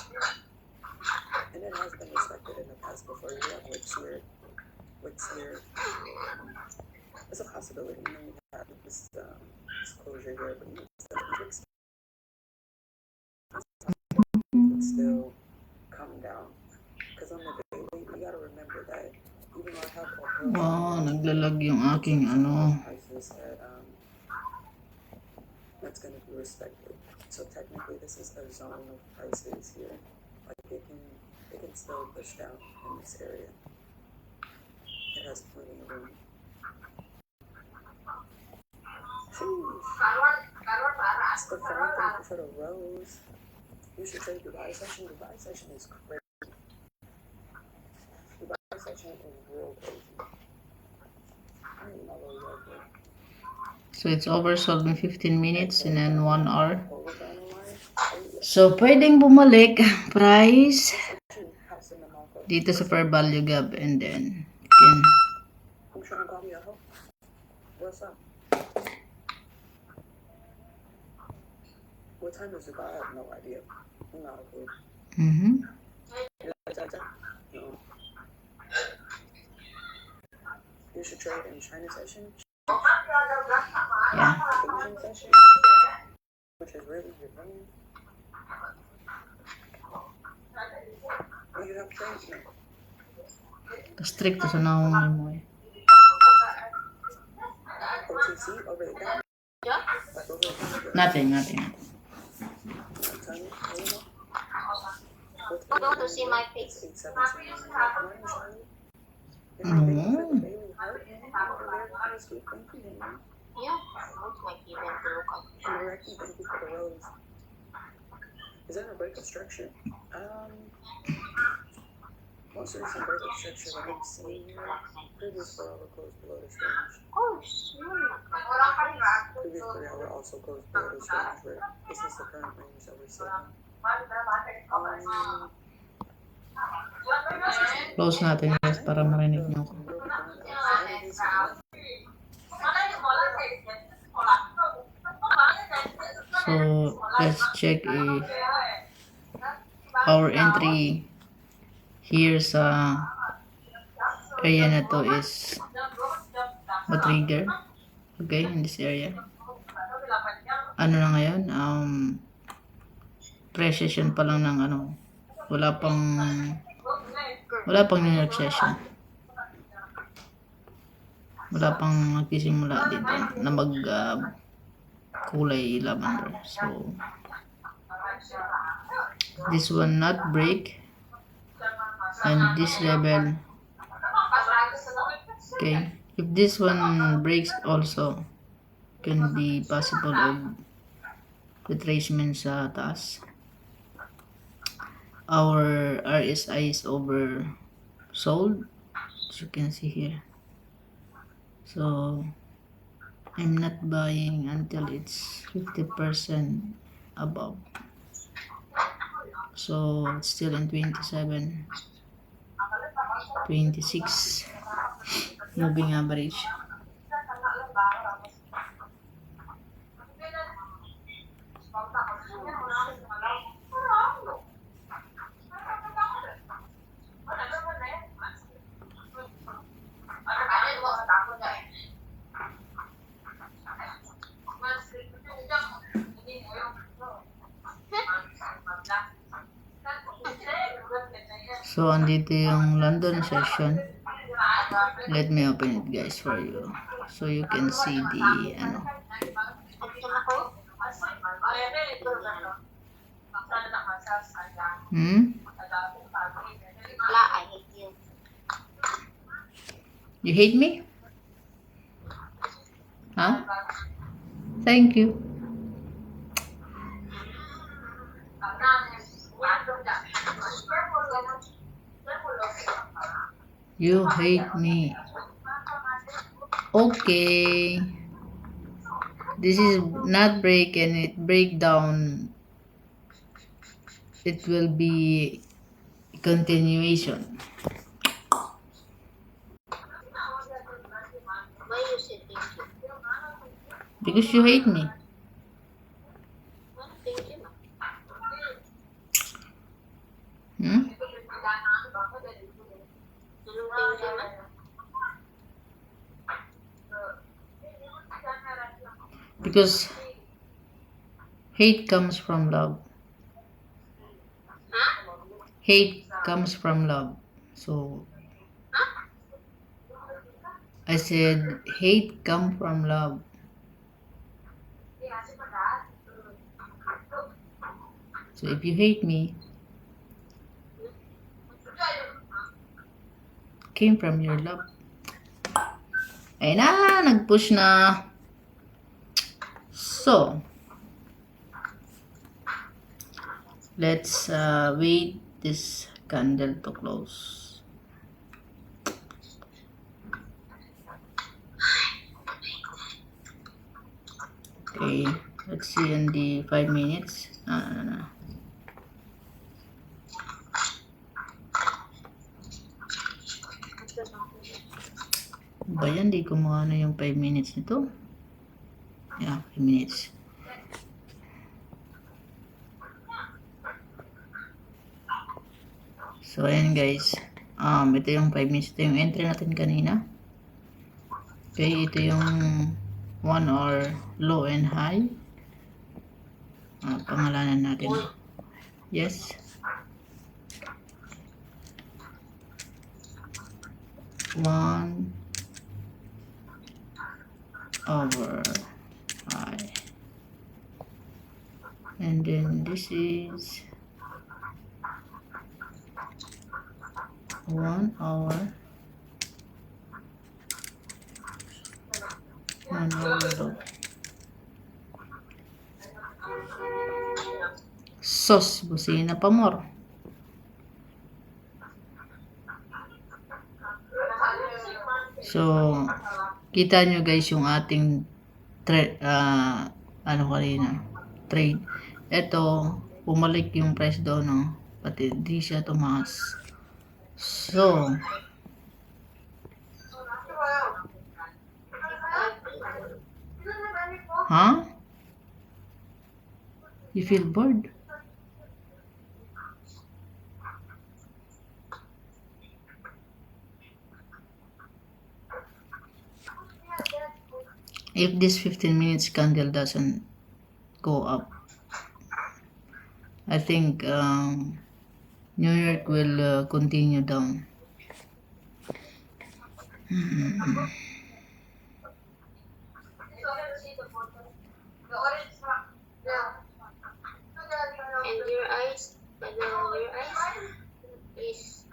and it has been respected in the past before. We have wicks here. It's a possibility. You know, we have this closure here, but you can still come down. Because on the daily, we gotta remember that even though I have all Wow, naglalag yung aking ano. prices that's gonna be respected. So technically, this is a zone of prices here. Like it can still push down in this area. It has plenty of room. It's the fun thing for the rows. You should trade Dubai session. Dubai session is crazy. Dubai session is real crazy. I don't even know where we are here. So, it's oversold in 15 minutes and then 1 hour. So, pwedeng bumalik price dito sa fair value gap and then can I'm trying to call me a hoe. What's up? What time is Dubai? I have no idea. I'm not a clue. No. You should trade in China session. training session, which is really your name. You have training now. Stricto sa naungay mo eh. OTC over the counter. Like over the counter. Nothing. Go to see my face. 877. Yeah, looks like you went to look up. Directly, thank you for the rose. Is that a break of structure? Most recent break of structure I didn't see here. Previous 4 hour closed below this range. Oh, sure. Previous 3 hour also closed below this range, where this is the current range that we're sitting. Close natin guys para marinig nyo ako. So, let's check if our entry here sa area na to is ma-trigger. Okay, in this area. Ano na ngayon? Pre-session pa lang ng ano. Wala pang New York session. Wala pang magsisimula dito na mag kulay lavender. So this one not break, and this level, okay, if this one breaks also, can be possible of retracement sa taas. Our RSI is oversold, as you can see here. So I'm not buying until it's 50% above. So it's still in 27, 26 moving average. So andito yung London session. Let me open it guys for you, so you can see the ano. I hate you. You hate me? Huh? Thank you. You hate me. Okay. This is not break, and it break down. It will be continuation. Why you say thank you? Because you hate me. What thank you? Hmm? Because hate comes from love. Hate comes from love. So I said hate come from love. So if you hate me, came from your love. Ayun na, nag-push na. So, let's wait this candle to close. Okay, let's see in the 5 minutes. Ba yan, di ko maano yung 5 minutes nito. Yeah, 5 minutes. So ayan guys, ito yung 5 minutes. Ito yung entry natin kanina. Okay, ito yung 1 hour low and high. Pangalanan natin. Yes. 1 over high. And then this is 1 hour. 1 hour low. Sos, busina pa more. So, kita nyo guys yung ating kanina, trade. Ito, pumalik yung price doon, no? Pati di siya tumaas. So, huh? You feel bored? If this 15 minutes candle doesn't go up, I think New York will continue down. And your eyes is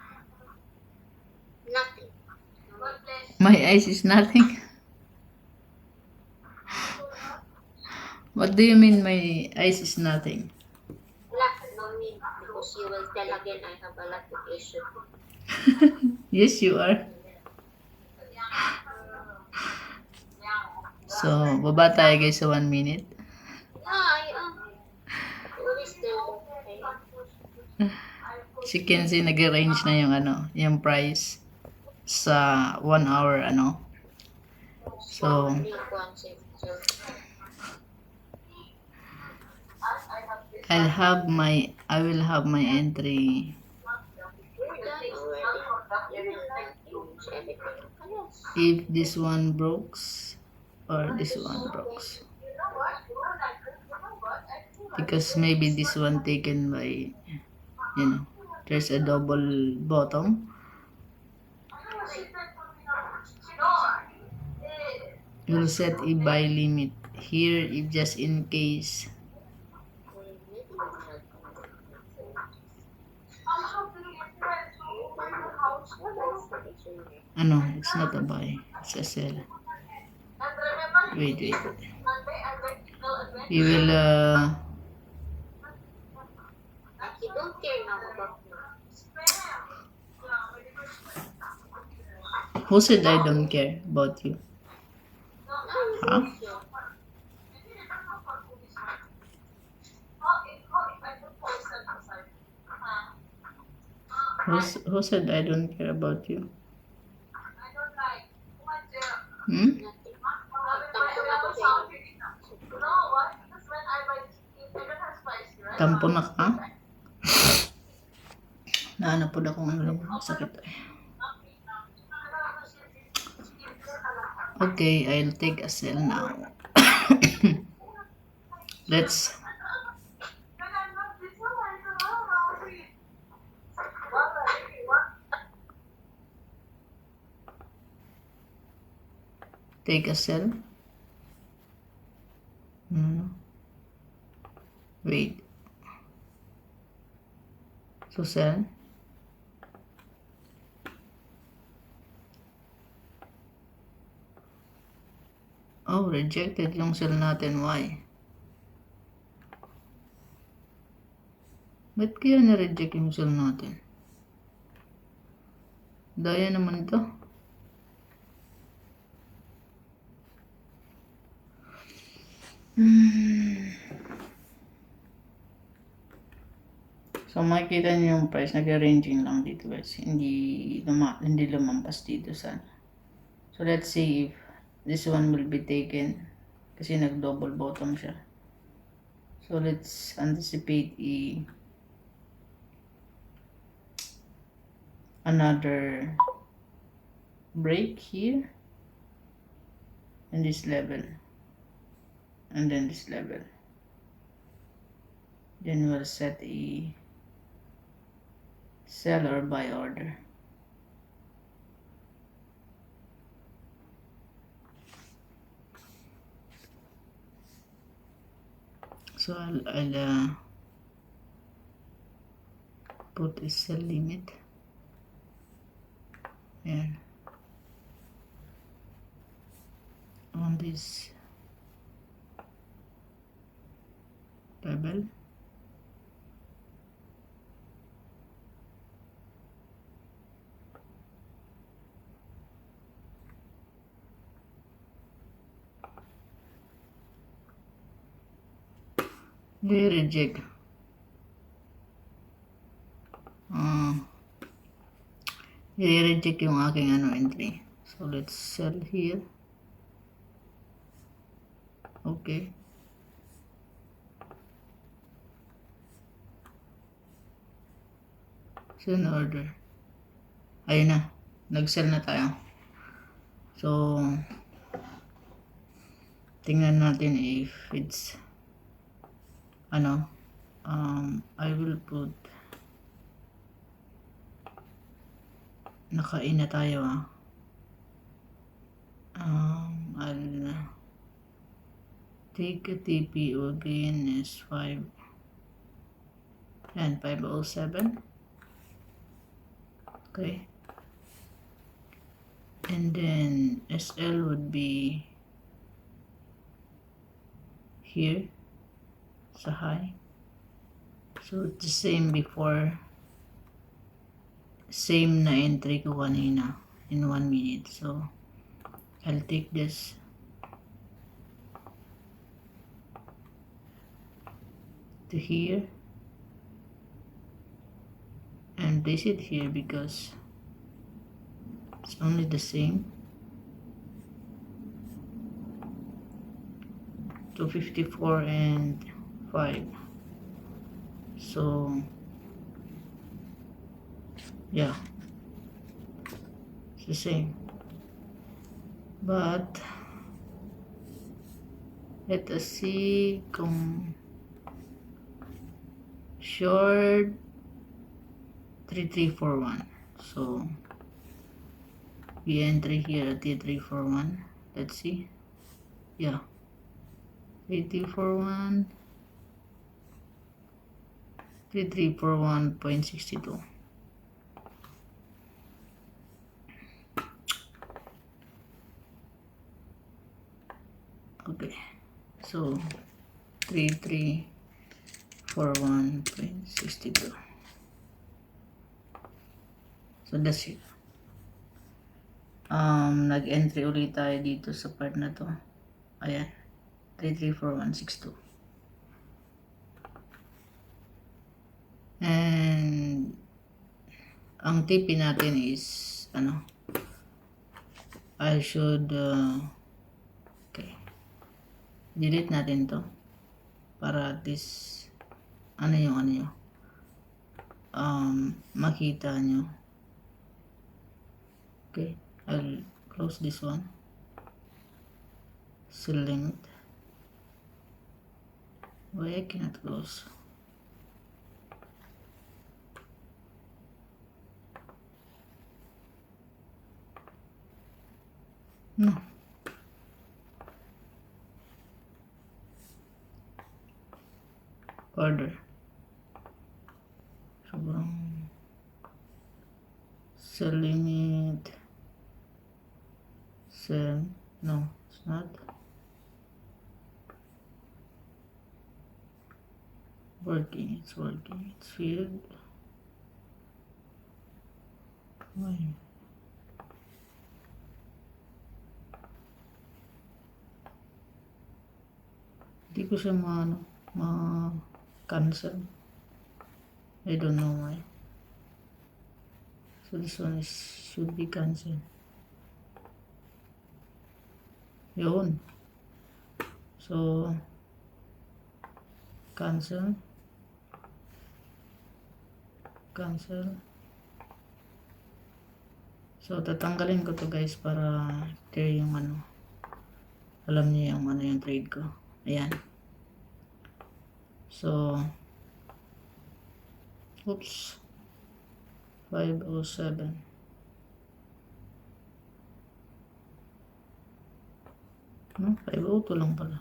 nothing. My eyes is nothing. What do you mean my eyes is nothing? No need, because you will tell again I have a lot of issues. Yes, you are. So, baba tayo guys sa 1 minute. No, I always tell them. Si Kenzie nag-arrange na yung yung price sa 1 hour So, I will have my entry if this one breaks or this one breaks, because maybe this one taken by there's a double bottom. We'll set a buy limit here if just in case. It's not a buy, it's a sell. Wait. We will You don't care now about me. who said I don't care about you? Huh? Who said I don't care about you? Tampo na ka? Naanapod akong sakit. Okay, I'll take a sell now. Let's take a sell. Wait. So sell. Oh, rejected yung sell natin. Why? Ba't kaya na-reject yung sell natin? Daya naman ito. So makikita niyo yung price nag-ranging lang dito guys. Hindi lumampas dito sana. So let's see if this one will be taken kasi nag-double bottom siya. So let's anticipate another break here in this level. and then this level. Then we'll set a sell or buy order. So I'll put a sell limit. And on this level, they reject. I-reject yung aking entry. So let's sell here. Okay. Send order. Ayun na. Nag-sell na tayo. So tingnan natin if it's I will put nakain na tayo I'll take a TPO again is 5 and 507. Okay, and then SL would be here sa high, so it's the same before, same na entry ko kanina in 1 minute. So I'll take this to here and place it here because it's only the same. 254 and 5. So yeah, it's the same, but let us see kung short 3341. So we enter here at 3341. Let's see. Yeah, 3341, 3341.62. Okay, so 3341.62. So that's it. Nag-entry ulit tayo dito sa part na to. Ayan, 334162. And ang TP natin is I should okay, delete natin to para at least makita nyo. Okay, I'll close this one. Sell limit. Why I cannot close? No. Order. Sobrang sell limit. Sell. No, it's not. Working. It's working. It's filled. Why? Hindi ko siya ma-cancel. I don't know why. So this one should be cancelled. Yun. So cancel. So tatanggalin ko to guys para clear yung alam niyo yung yung trade ko. Ayan. So, oops. 507. No, 502 lang pala.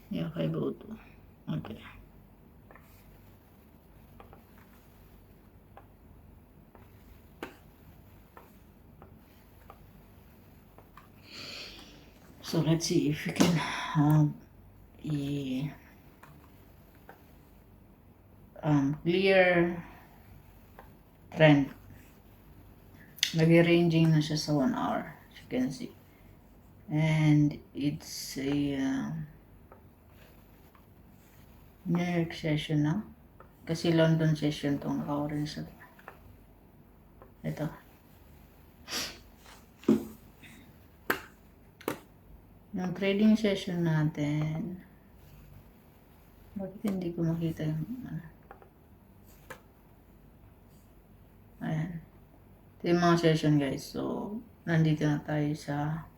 Yeah, 502. Okay. So let's see if we can clear trend. Nag-ranging na siya sa 1 hour, as you can see. And it's a New York session na. Kasi London session tong naka-orange na. Ito. Yung trading session natin, bakit hindi ko makita yung ano? Ayan. Ito yung mga session guys. So, nandito na tayo sa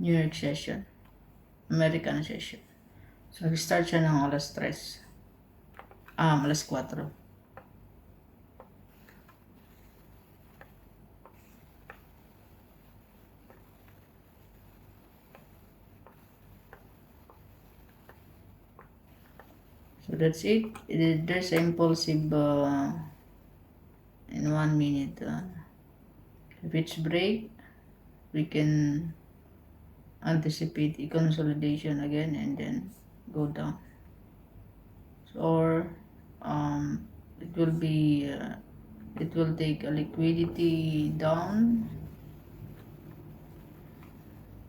New York session. American session. So, nag-start siya ng alas 3. Alas 4. So that's it. There's impulsive in 1 minute. If it's break, we can anticipate a consolidation again and then go down. So, or it will be it will take a liquidity down.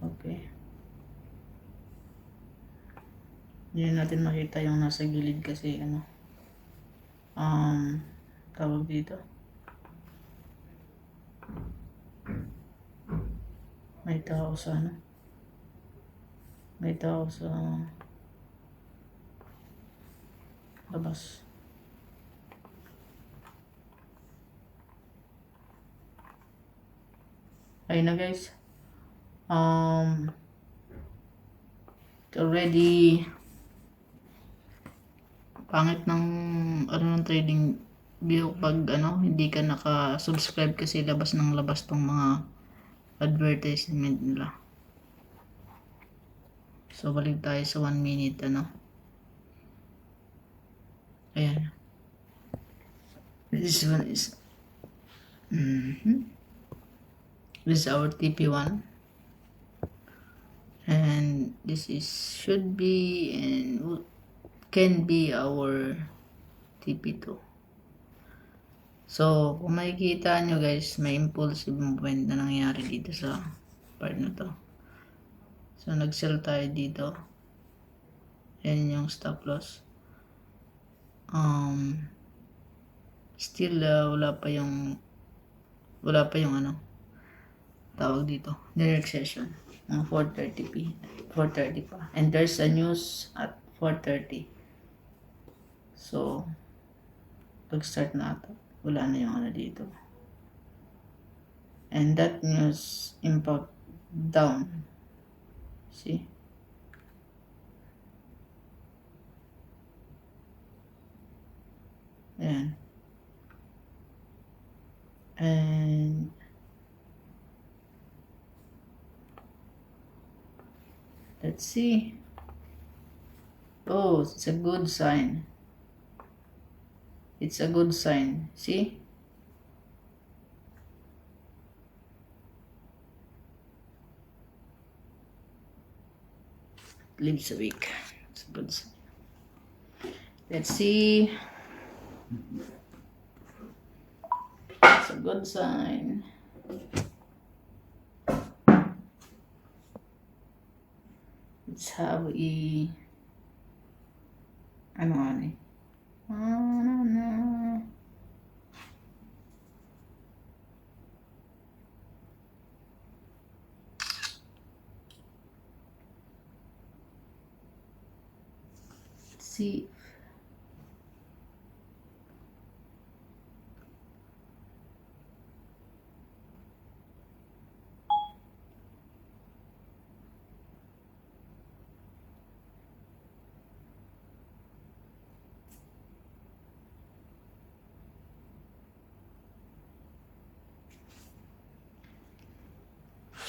Okay. Hindi natin makita yung nasa gilid kasi ano tawag dito, may tao sa ano, may tao sa labas. Ayun na guys, already pangit ng ano ng trading view pag ano hindi ka naka-subscribe kasi labas ng labas tong mga advertisement nila. So balik tayo sa 1 minute ano. Ayan. This one is this is our TP1 and this is should be and can be our TP2. So, kung makikita nyo guys, may impulsive movement na nangyari dito sa part na to. So, nag-sell tayo dito. Yan yung stop loss. Still, wala pa yung ano, tawag dito, New York session. 4:30 pa. And there's a news at 4:30. So, pag-start na ito, wala na yung ano dito. And that news impact down. See? Ayan. And let's see. Oh, it's a good sign. It's a good sign. See? Leaves a week. It's a good sign. Let's see. It's a good sign. Let's have a ano ani? See.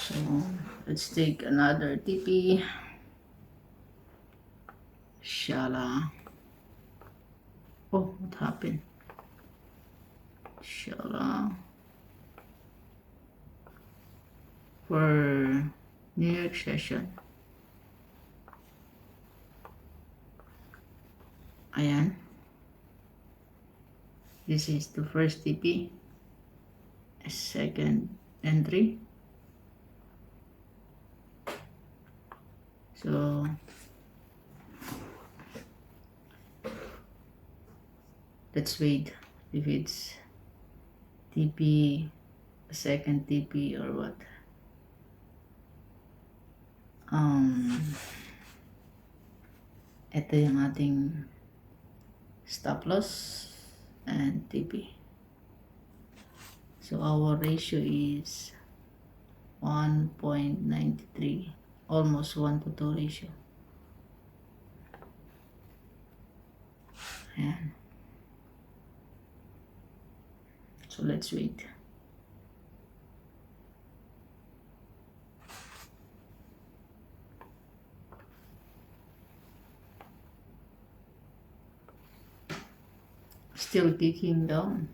So let's take another TP. Shala. Oh, what happened? Shala. For New York session. Ayan. This is the first TP. Second entry. So let's wait if it's TP, a second TP or what. Ito yung ating stop loss and TP. So our ratio is 1.93, almost 1-to-2 ratio. Ayan. So let's wait. Still kicking down.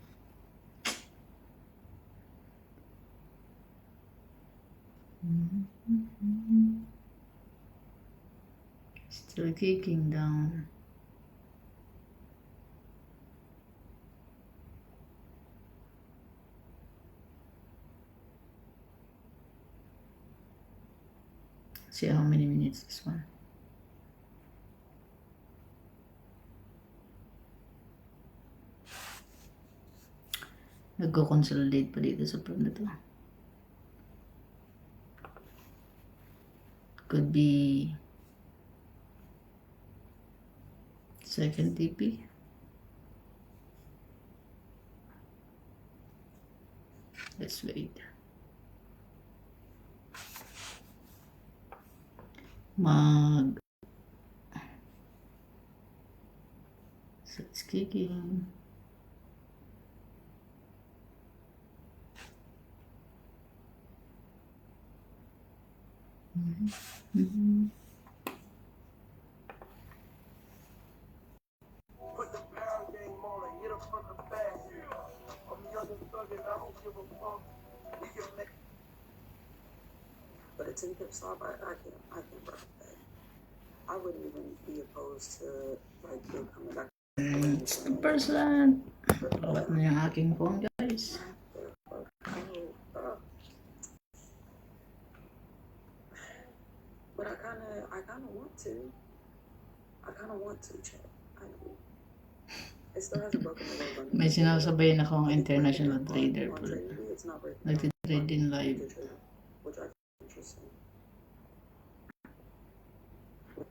Still kicking down. See how many minutes this one. Nagko-consolidate pa dito sa front na to. Could be second TP. Let's wait. So it's kicking. Put the power game on and hit him from the back. I'm young and thuggin', I don't give a fuck. We can make But a 10 pip stop, I can't rock with that. I wouldn't even be opposed to like it coming back. 100%. Lawat na yung aking phone, guys. But I kind of want to. I kind of want to check. I do. It still hasn't broken the lows on May sinasabayan akong international trader on po. TradingView, it's not breaking Nagtitrade din live. which I find interesting.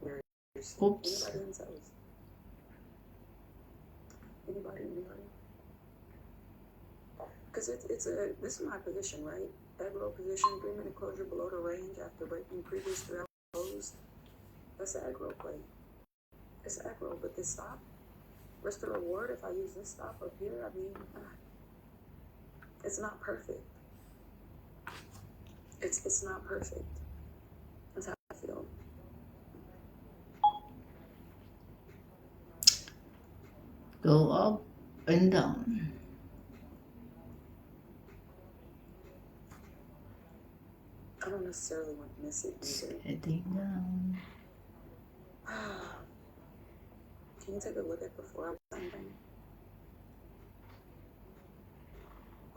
Where Oops. anybody in sales? Anybody? Because this is my position, right? That low position, 3-minute closure below the range after breaking previous 3 hour close. That's an aggro play. It's aggro, but this stop, risk to reward, if I use this stop up here, I mean, it's not perfect. It's not perfect. That's how I feel. Go up and down. I don't necessarily want to miss it either. Heading down. Can you take a look at before I something?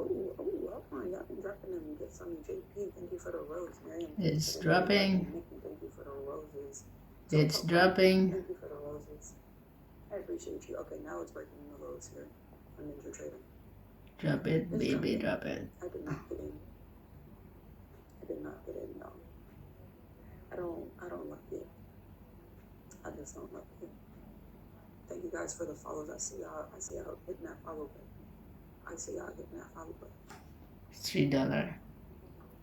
Oh, hold on, y'all been dropping them gifts on me. JP, thank you for the rose, Miriam. It's dropping. Thank you for the roses. It's dropping. Thank you for the roses. I appreciate you. Okay, now it's breaking the lows here on Ninja Trader. Drop it, baby, drop it. I did not get in. No. I don't like it. I just don't like it. Thank you guys for the follows. I see y'all hitting that follow button. It's $3.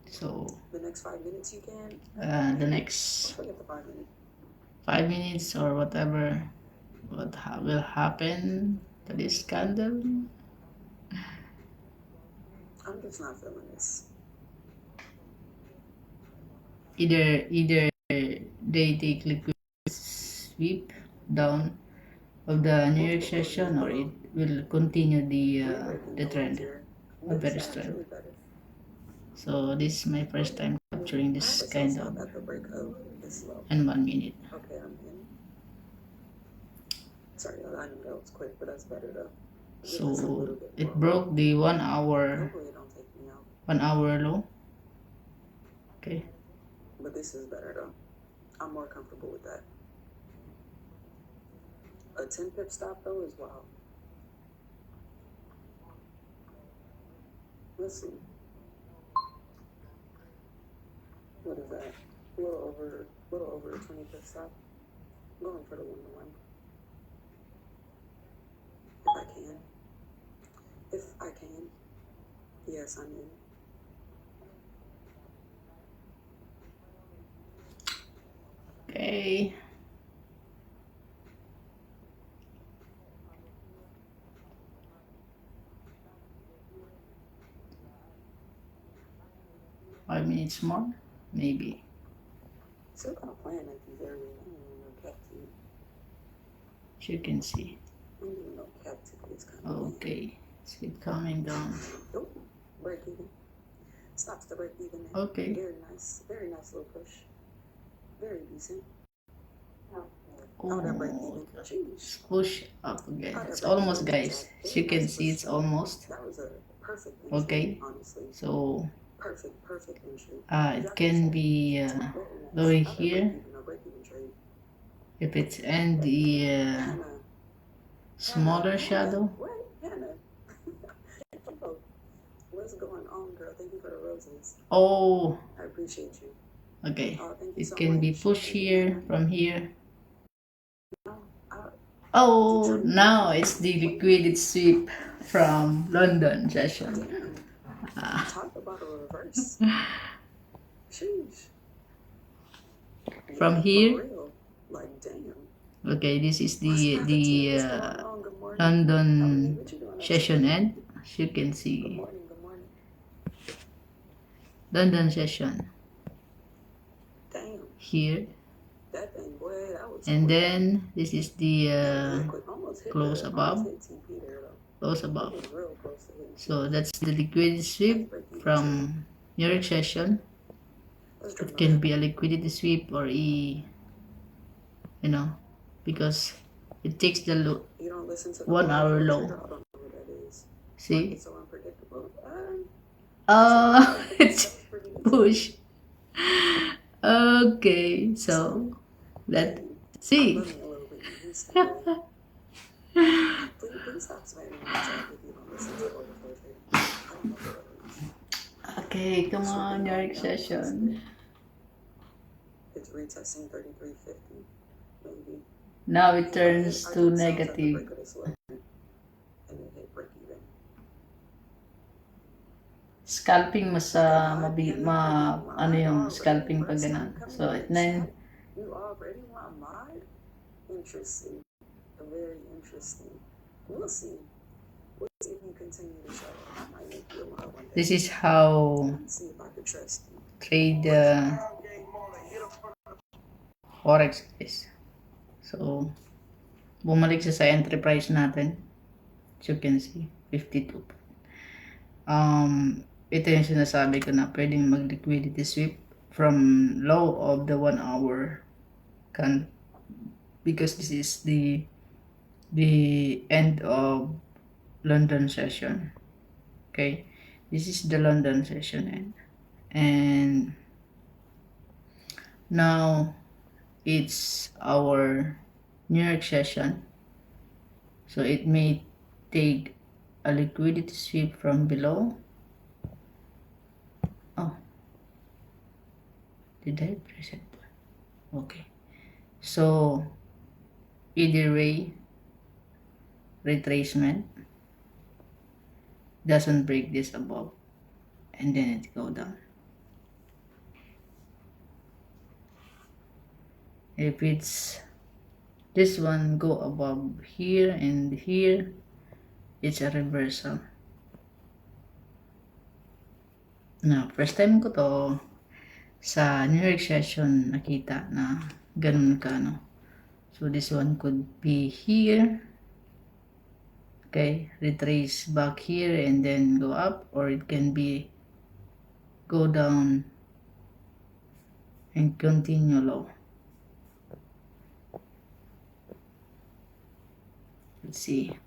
So The next 5 minutes you can. the next Forget the 5 minutes. 5 minutes or whatever, will happen to this candle. I'm just not feeling this. either they take liquid sweep down of the New York session, or it will continue the trend, a bearish trend. So this is my first time capturing this kind of At the break of this low. in 1 minute. Okay, I'm in. Sorry, I know that was quick, but that's better though. So it broke the 1 hour Hopefully it don't take me out. 1 hour low. Okay. But this is better though. I'm more comfortable with that. A 10 pip stop though is wild. Let's see. What is that? A little over a 20 pip stop. I'm going for the 1-to-1. If I can. If I can. Yes, I'm in. Okay. Five minutes more, maybe. Still kind of playing at these areas. I don't even know cat team. As you can see. I don't even know cat team is kind of. Okay. Let's keep coming down. Oh, break even. Stops the break even. Okay. Very nice little push. Very decent. Oh, that break even. Jeez. push up again. It's almost, guys. As you can see, it's almost. That was a perfect entry, Okay. honestly. So Perfect entry. it can be going here if it's in the smaller shadow. What? Hannah. What's going on, girl? Thank you for the roses. Oh, I appreciate you. okay. Oh, thank you It so can be much. pushed here, from here. Uh, Oh, now it's the liquidity sweep from London session. Damn. Talk about a reverse. Sheesh. From For here. real. Like, damn. Okay, this is What's the going on? Good morning. London What you doing? session end. As you can Good see, morning. Good morning. London session Damn. here, That thing, boy, that was and quick. then this is the Almost hit close the- above. almost hit TP there, though. close That above. was real close to hitting So that's the liquidity sweep from New York session. Let's drop It can be a liquidity sweep or because it takes the You don't listen to the 1 hour trigger? low. I don't know what that is. See? It's so unpredictable. It's push. Okay, so let's see. Let me a little bit. Please stop spamming my chat if you don't listen to order for trade. I don't know what that is. Okay, come on, New York session. It's retesting 3350, maybe. Now it turns to negative. And then hit break even. Scalping mas ano yung scalping pag ganun. So at 9, You already want mod? Interesting. Very interesting. We'll see. We'll see if you continue to show. I might make you a mod one day. this is how Let's see if I could trust you. trade forex is. So bumalik siya sa entry price natin. As you can see, 52. Ito yung sinasabi ko na pwedeng mag liquidity sweep from low of the 1 hour can, because this is the end of London session. Okay, this is the London session end, and now it's our New York session. So it may take a liquidity sweep from below. Oh, did I press it? Okay, so either way, retracement doesn't break this above, and then it go down. If it's this one go above here and here, it's a reversal. Now, first time ko to. sa New York session nakita na ganun ka, no? So this one could be here. Okay, retrace back here and then go up, or it can be go down and continue low. Let's see.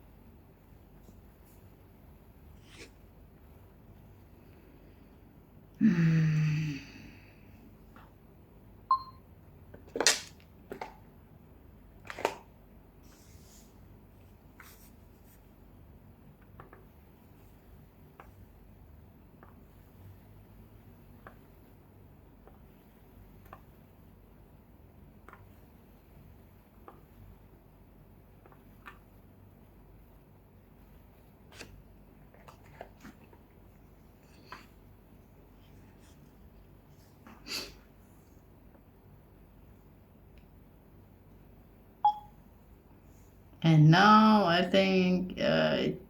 And now I think it's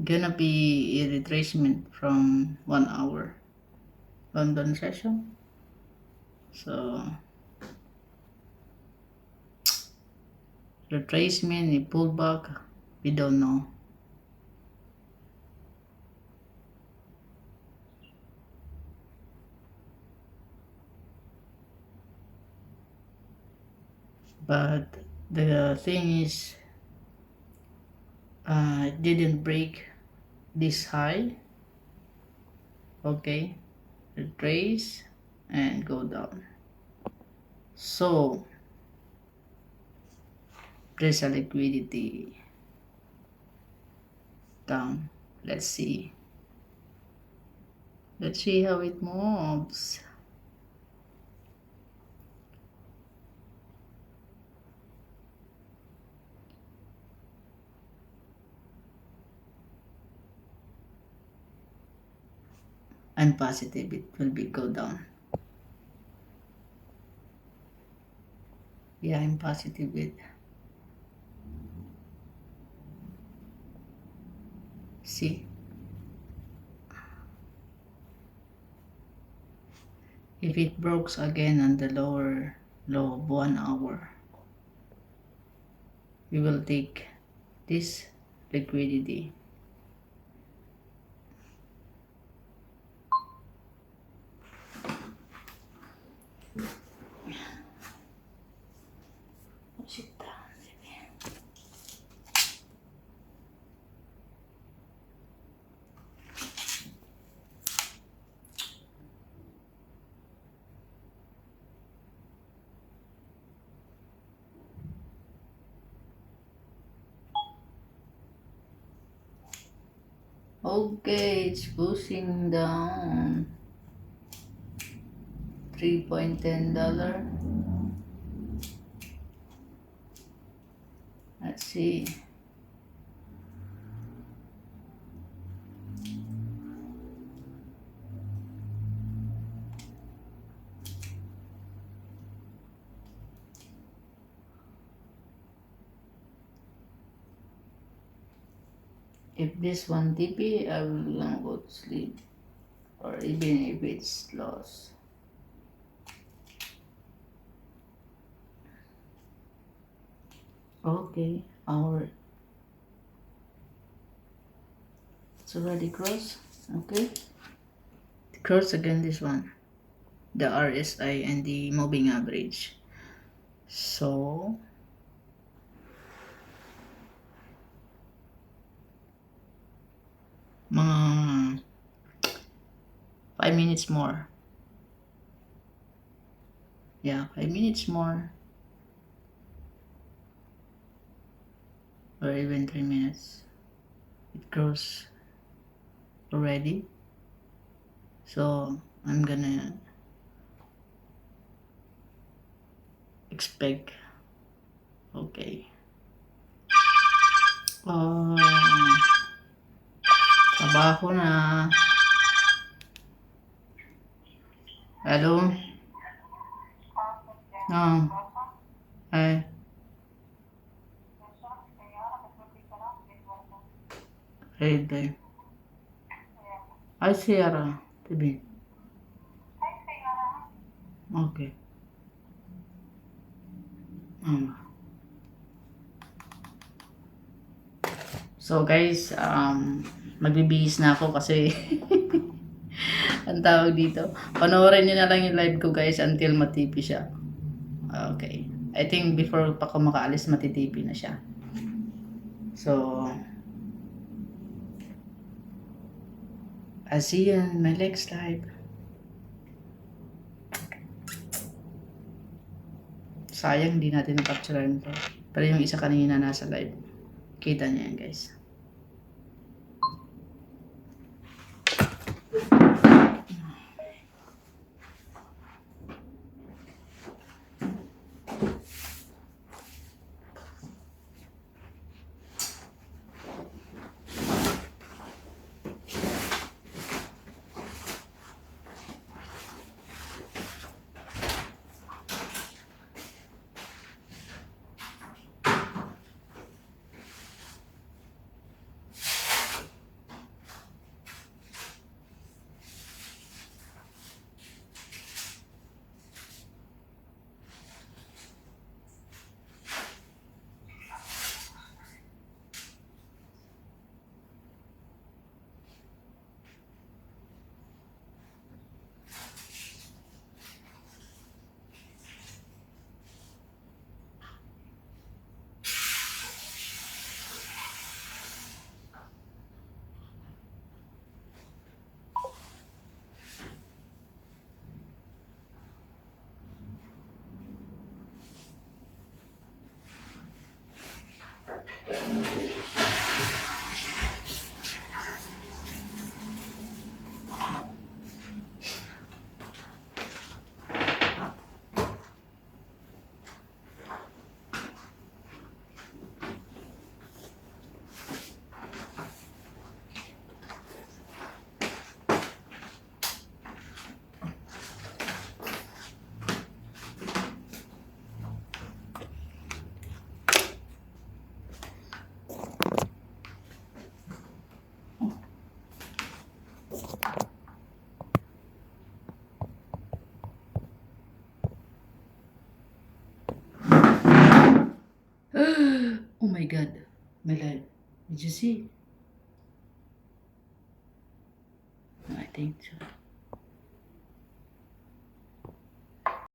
gonna be a retracement from 1 hour London session. So retracement, a pullback, we don't know. But the thing is, it didn't break this high. Okay, retrace and go down. So there's a liquidity down. Let's see how it moves. I'm positive it will be go down. Yeah, I'm positive it. See, if it breaks again on the lower low of 1 hour, we will take this liquidity. Sit down, baby. Okay, it's pushing down $3.10. Let's see. If this one TP, I will go to sleep, or even if it's lost. Okay, it's already crossed. Okay, cross again this one, the RSI and the moving average. So mga 5 minutes more. Yeah, 5 minutes more, or even 3 minutes. It grows already. So I'm gonna expect. Okay. Trabaho na. Hello? Ay. Ay, Sierra. TV. Okay. So guys, magbibihis na ako kasi ang tawag dito. Panoorin nyo na lang yung live ko guys until matipi siya. Okay. I think before pa ako makaalis matitipi na siya. So, I'll see you in my next live. Sayang di natin na-capturean to. Pero yung isa kanina nasa live. Kita niya yan guys. Oh my god, my life. Did you see? I think so.